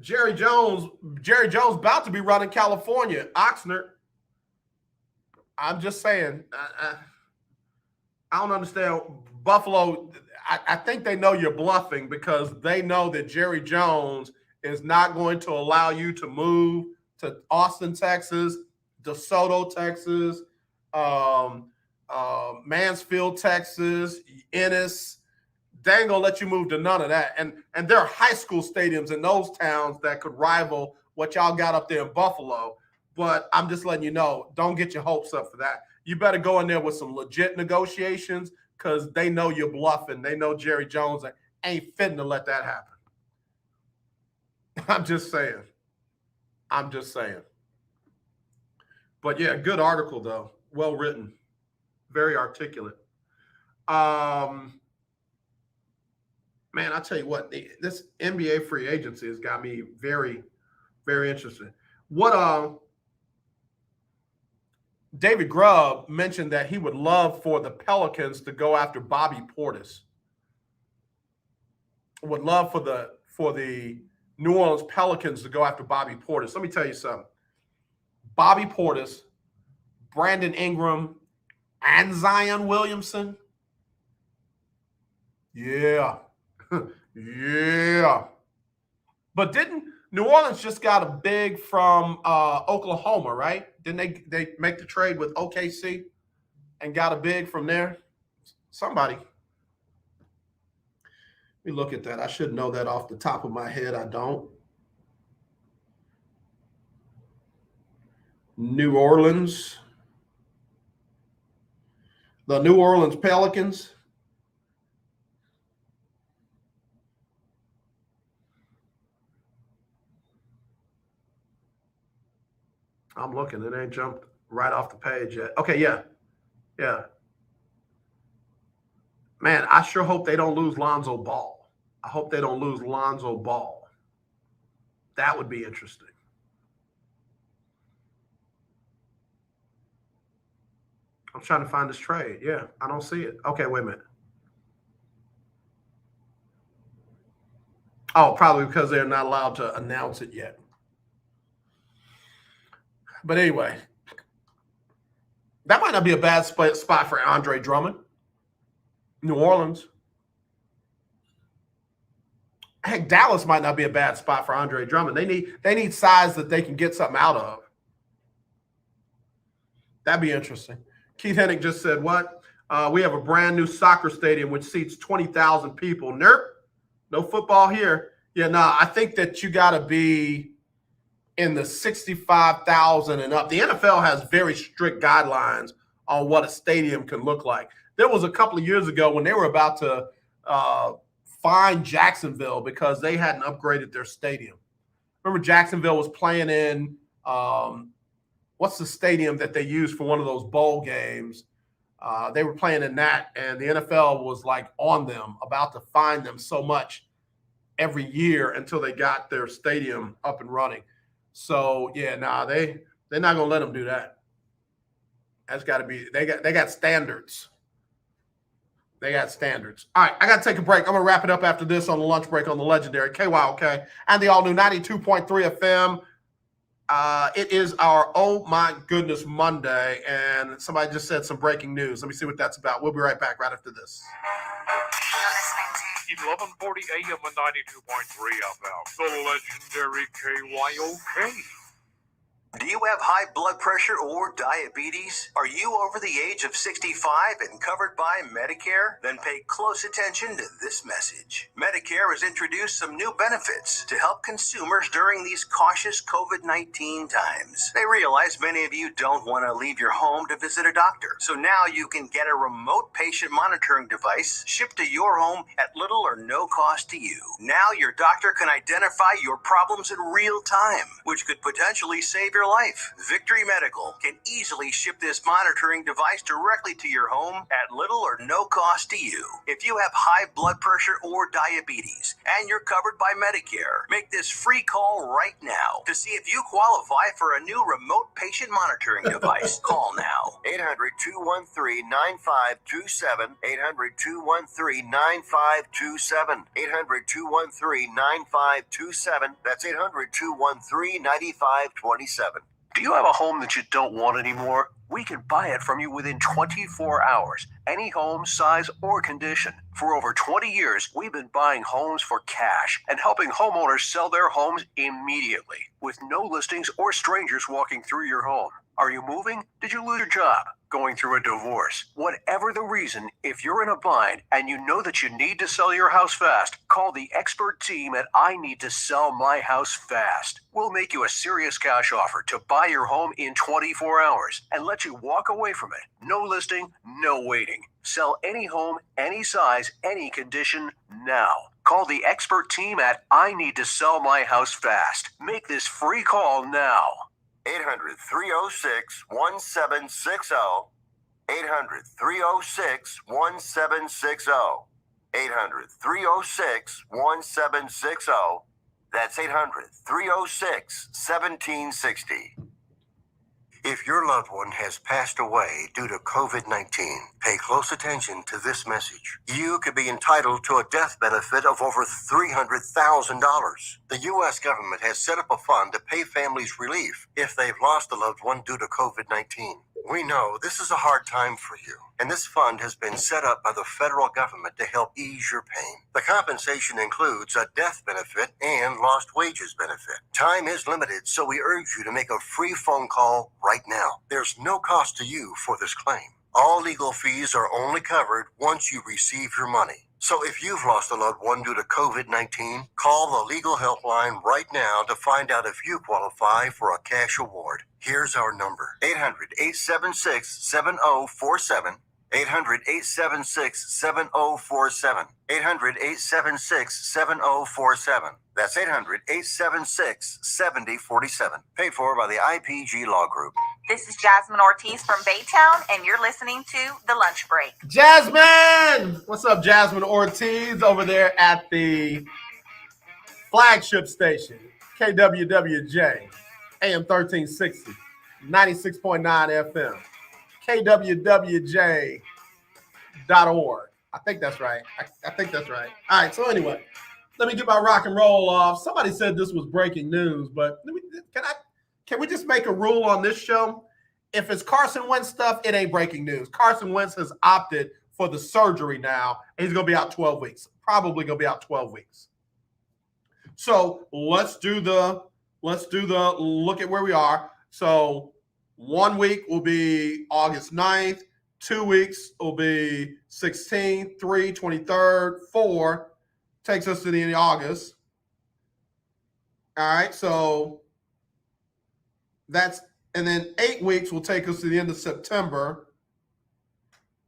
Jerry Jones about to be running California, Oxnard. I'm just saying. I don't understand. Buffalo, I think they know you're bluffing because they know that Jerry Jones is not going to allow you to move to Austin, Texas, DeSoto, Texas, Mansfield, Texas, Ennis. They ain't gonna let you move to none of that. And there are high school stadiums in those towns that could rival what y'all got up there in Buffalo. But I'm just letting you know, don't get your hopes up for that. You better go in there with some legit negotiations because they know you're bluffing. They know Jerry Jones ain't fitting to let that happen. I'm just saying. But yeah, good article though. Well written. Very articulate. Man, I tell you what, this NBA free agency has got me very, very interested. What David Grubb mentioned that he would love for the Pelicans to go after Bobby Portis. Would love for the New Orleans Pelicans to go after Bobby Portis. Let me tell you something. Bobby Portis, Brandon Ingram, and Zion Williamson. Yeah. Yeah. But didn't New Orleans just got a big from Oklahoma, right? Didn't they make the trade with OKC and got a big from there? Somebody. Let me look at that. I should know that off the top of my head. I don't. New Orleans. The New Orleans Pelicans. I'm looking. It ain't jumped right off the page yet. Okay, yeah. Yeah. Man, I sure hope they don't lose Lonzo Ball. I hope they don't lose Lonzo Ball. That would be interesting. I'm trying to find this trade. Yeah, I don't see it. Okay, wait a minute. Oh, probably because they're not allowed to announce it yet. But anyway, that might not be a bad spot for Andre Drummond. New Orleans. Heck, Dallas might not be a bad spot for Andre Drummond. They need size that they can get something out of. That'd be interesting. Keith Hennig just said, what? We have a brand new soccer stadium which seats 20,000 people. Nerp. No football here. Yeah, no, I think that you got to be in the 65,000 and up. The NFL has very strict guidelines on what a stadium can look like. There was a couple of years ago when they were about to fine Jacksonville because they hadn't upgraded their stadium. Remember Jacksonville was playing in what's the stadium that they used for one of those bowl games? They were playing in that, and the NFL was like on them, about to fine them so much every year until they got their stadium up and running. So yeah, they're not gonna let them do that. That's got to be they got standards. They got standards. All right, I got to take a break. I'm gonna wrap it up after this on the lunch break on the legendary KYOK and the all new 92.3 FM. It is our oh my goodness Monday, and somebody just said some breaking news. Let me see what that's about. We'll be right back right after this. 1140 AM and 92.3 FM. The legendary KYOK. Do you have high blood pressure or diabetes? Are you over the age of 65 and covered by Medicare? Then pay close attention to this message. Medicare has introduced some new benefits to help consumers during these cautious COVID-19 times. They realize many of you don't want to leave your home to visit a doctor. So now you can get a remote patient monitoring device shipped to your home at little or no cost to you. Now your doctor can identify your problems in real time, which could potentially save your life. Victory Medical can easily ship this monitoring device directly to your home at little or no cost to you. If you have high blood pressure or diabetes and you're covered by Medicare, make this free call right now to see if you qualify for a new remote patient monitoring device. Call now. 800-213-9527. 800-213-9527. 800-213-9527. That's 800-213-9527. Do you have a home that you don't want anymore? We can buy it from you within 24 hours, any home, size, or condition. For over 20 years, we've been buying homes for cash and helping homeowners sell their homes immediately, with no listings or strangers walking through your home. Are you moving? Did you lose your job? Going through a divorce? Whatever the reason, if you're in a bind and you know that you need to sell your house fast, call the expert team at I Need to Sell My House Fast. We'll make you a serious cash offer to buy your home in 24 hours and let you walk away from it. No listing, no waiting. Sell any home, any size, any condition now. Call the expert team at I Need to Sell My House Fast. Make this free call now. 800-306-1760. 800-306-1760. 800-306-1760. That's 800-306-1760. If your loved one has passed away due to COVID-19, pay close attention to this message. You could be entitled to a death benefit of over $300,000. The U.S. government has set up a fund to pay families relief if they've lost a loved one due to COVID-19. We know this is a hard time for you, and this fund has been set up by the federal government to help ease your pain. The compensation includes a death benefit and lost wages benefit. Time is limited, so we urge you to make a free phone call right now. There's no cost to you for this claim. All legal fees are only covered once you receive your money. So if you've lost a loved one due to COVID-19, call the legal helpline right now to find out if you qualify for a cash award. Here's our number: 800-876-7047. 800-876-7047. 800-876-7047. That's 800-876-7047. Paid for by the IPG Law Group. This is Jasmine Ortiz from Baytown, and you're listening to The Lunch Break. Jasmine! What's up, Jasmine Ortiz over there at the flagship station, KWWJ, AM 1360, 96.9 FM, KWWJ.org. I think that's right. I think that's right. All right, so anyway, let me get my rock and roll off. Somebody said this was breaking news, but can we just make a rule on this show? If it's Carson Wentz stuff, it ain't breaking news. Carson Wentz has opted for the surgery now, and he's going to be out 12 weeks. Probably going to be out 12 weeks. So let's do the look at where we are. So 1 week will be August 9th. 2 weeks will be 16th, 3, 23rd, 4 takes us to the end of August. All right, so that's, and then 8 weeks will take us to the end of September.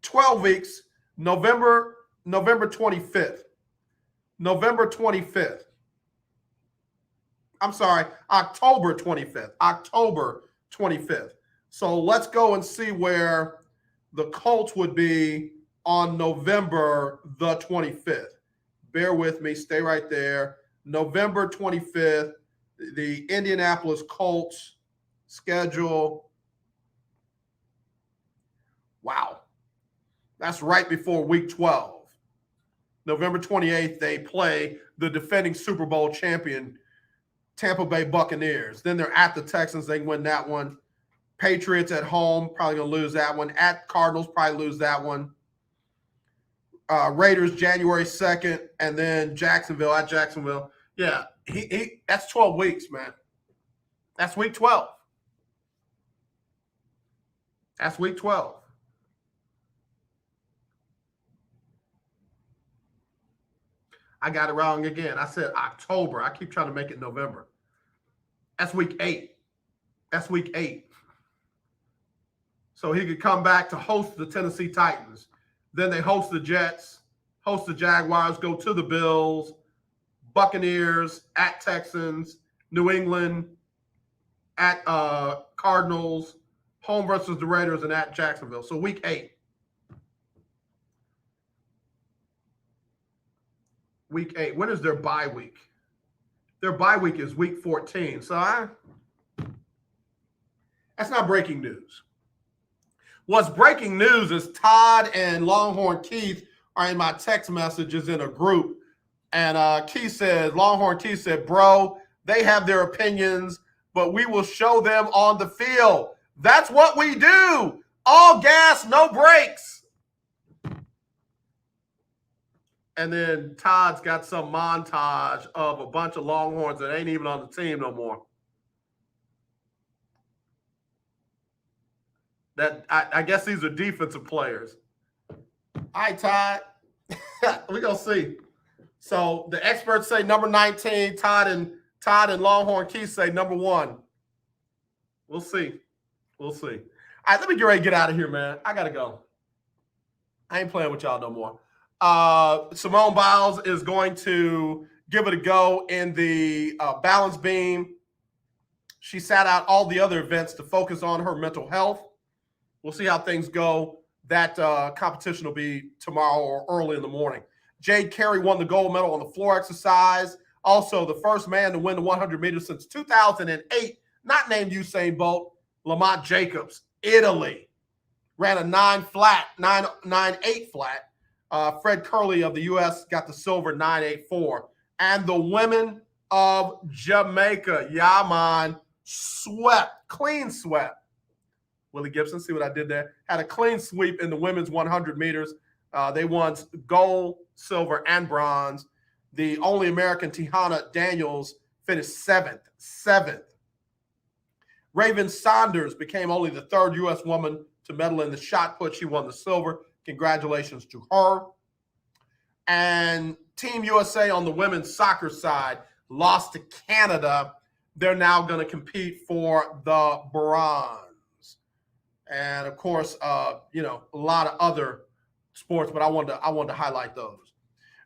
12 weeks, November 25th. November 25th. I'm sorry, October 25th. October 25th. So let's go and see where the Colts would be on November the 25th. Bear with me. Stay right there. November 25th, the Indianapolis Colts schedule. Wow. That's right before week 12. November 28th, they play the defending Super Bowl champion Tampa Bay Buccaneers. Then they're at the Texans. They win that one. Patriots at home, probably going to lose that one. At Cardinals, probably lose that one. Raiders, January 2nd, and then Jacksonville at Jacksonville. Yeah, he that's 12 weeks, man. That's week 12. That's week 12. I got it wrong again. I said October. I keep trying to make it November. That's week 8. That's week 8. So he could come back to host the Tennessee Titans. Then they host the Jets, host the Jaguars, go to the Bills, Buccaneers, at Texans, New England, at Cardinals, home versus the Raiders, and at Jacksonville. So week 8. Week 8. When is their bye week? Their bye week is week 14. So that's not breaking news. What's breaking news is Todd and Longhorn Keith are in my text messages in a group. And Longhorn Keith said, bro, they have their opinions, but we will show them on the field. That's what we do. All gas, no brakes. And then Todd's got some montage of a bunch of Longhorns that ain't even on the team no more. That I guess these are defensive players. All right, Todd. We're going to see. So the experts say number 19. Todd and Longhorn Keith say number 1. We'll see. We'll see. All right, let me get ready to get out of here, man. I got to go. I ain't playing with y'all no more. Simone Biles is going to give it a go in the balance beam. She sat out all the other events to focus on her mental health. We'll see how things go. That competition will be tomorrow or early in the morning. Jade Carey won the gold medal on the floor exercise. Also, the first man to win the 100 meters since 2008, not named Usain Bolt, Lamont Jacobs, Italy. Ran a 9.8 flat. Fred Curley of the U.S. got the silver 9.84. And the women of Jamaica, man, swept, clean swept. Willie Gibson, see what I did there? Had a clean sweep in the women's 100 meters. They won gold, silver, and bronze. The only American, Tihana Daniels, finished seventh. Raven Saunders became only the third U.S. woman to medal in the shot put. She won the silver. Congratulations to her. And Team USA on the women's soccer side lost to Canada. They're now going to compete for the bronze. And of course, a lot of other sports, but I wanted to highlight those.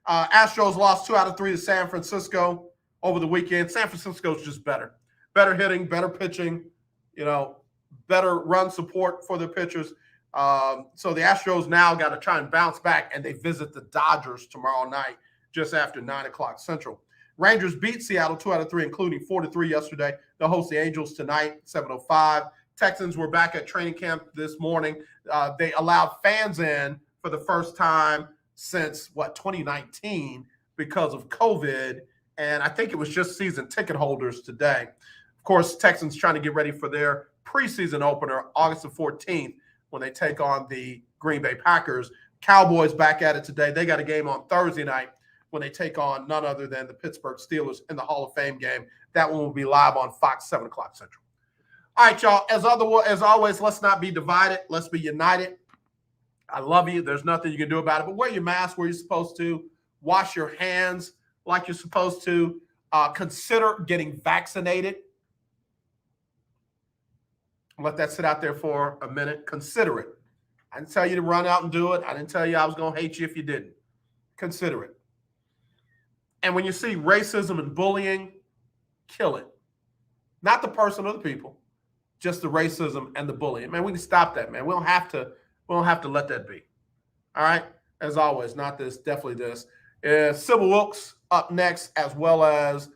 Astros lost 2 out of 3 to San Francisco over the weekend. San Francisco's just better hitting, better pitching, better run support for their pitchers. So the Astros now got to try and bounce back, and they visit the Dodgers tomorrow night, just after 9:00 Central. Rangers beat Seattle 2 out of 3, including 4-3 yesterday. They'll host the Angels tonight, 7:05. Texans were back at training camp this morning. They allowed fans in for the first time since, 2019 because of COVID. And I think it was just season ticket holders today. Of course, Texans trying to get ready for their preseason opener, August the 14th, when they take on the Green Bay Packers. Cowboys back at it today. They got a game on Thursday night when they take on none other than the Pittsburgh Steelers in the Hall of Fame game. That one will be live on Fox, 7:00 Central. All right, y'all. As always, let's not be divided. Let's be united. I love you. There's nothing you can do about it. But wear your mask where you're supposed to. Wash your hands like you're supposed to. Consider getting vaccinated. Let that sit out there for a minute. Consider it. I didn't tell you to run out and do it. I didn't tell you I was going to hate you if you didn't. Consider it. And when you see racism and bullying, kill it. Not the person or the people, just the racism and the bullying. Man, we can stop that, man. We don't have to let that be. All right? As always, not this, definitely this. Sybil Wilkes up next, as well as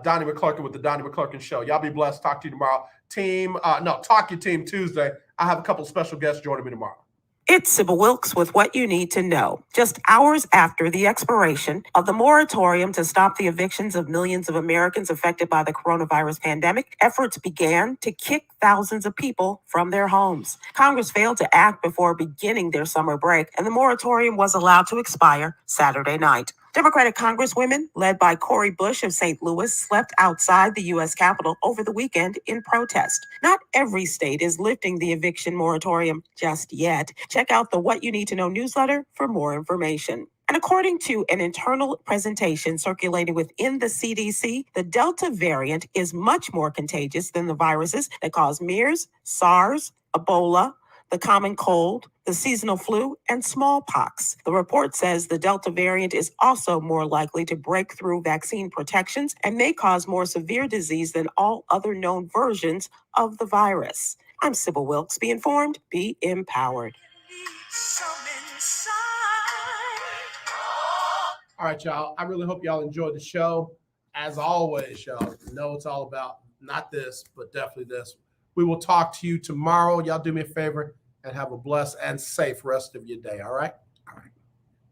Donnie McClurkin with the Donnie McClurkin Show. Y'all be blessed. Talk to you tomorrow. Talk Your Team Tuesday. I have a couple of special guests joining me tomorrow. It's Sybil Wilkes with what you need to know. Just hours after the expiration of the moratorium to stop the evictions of millions of Americans affected by the coronavirus pandemic, efforts began to kick thousands of people from their homes. Congress failed to act before beginning their summer break, and the moratorium was allowed to expire Saturday night. Democratic Congresswomen, led by Cori Bush of St. Louis, slept outside the U.S. Capitol over the weekend in protest. Not every state is lifting the eviction moratorium just yet. Check out the What You Need to Know newsletter for more information. And according to an internal presentation circulating within the CDC, the Delta variant is much more contagious than the viruses that cause MERS, SARS, Ebola, the common cold, the seasonal flu, and smallpox. The report says the Delta variant is also more likely to break through vaccine protections and may cause more severe disease than all other known versions of the virus. I'm Sybil Wilkes. Be informed, be empowered. All right, y'all. I really hope y'all enjoyed the show. As always, y'all know it's all about not this, but definitely this. We will talk to you tomorrow. Y'all do me a favor and have a blessed and safe rest of your day. All right? All right.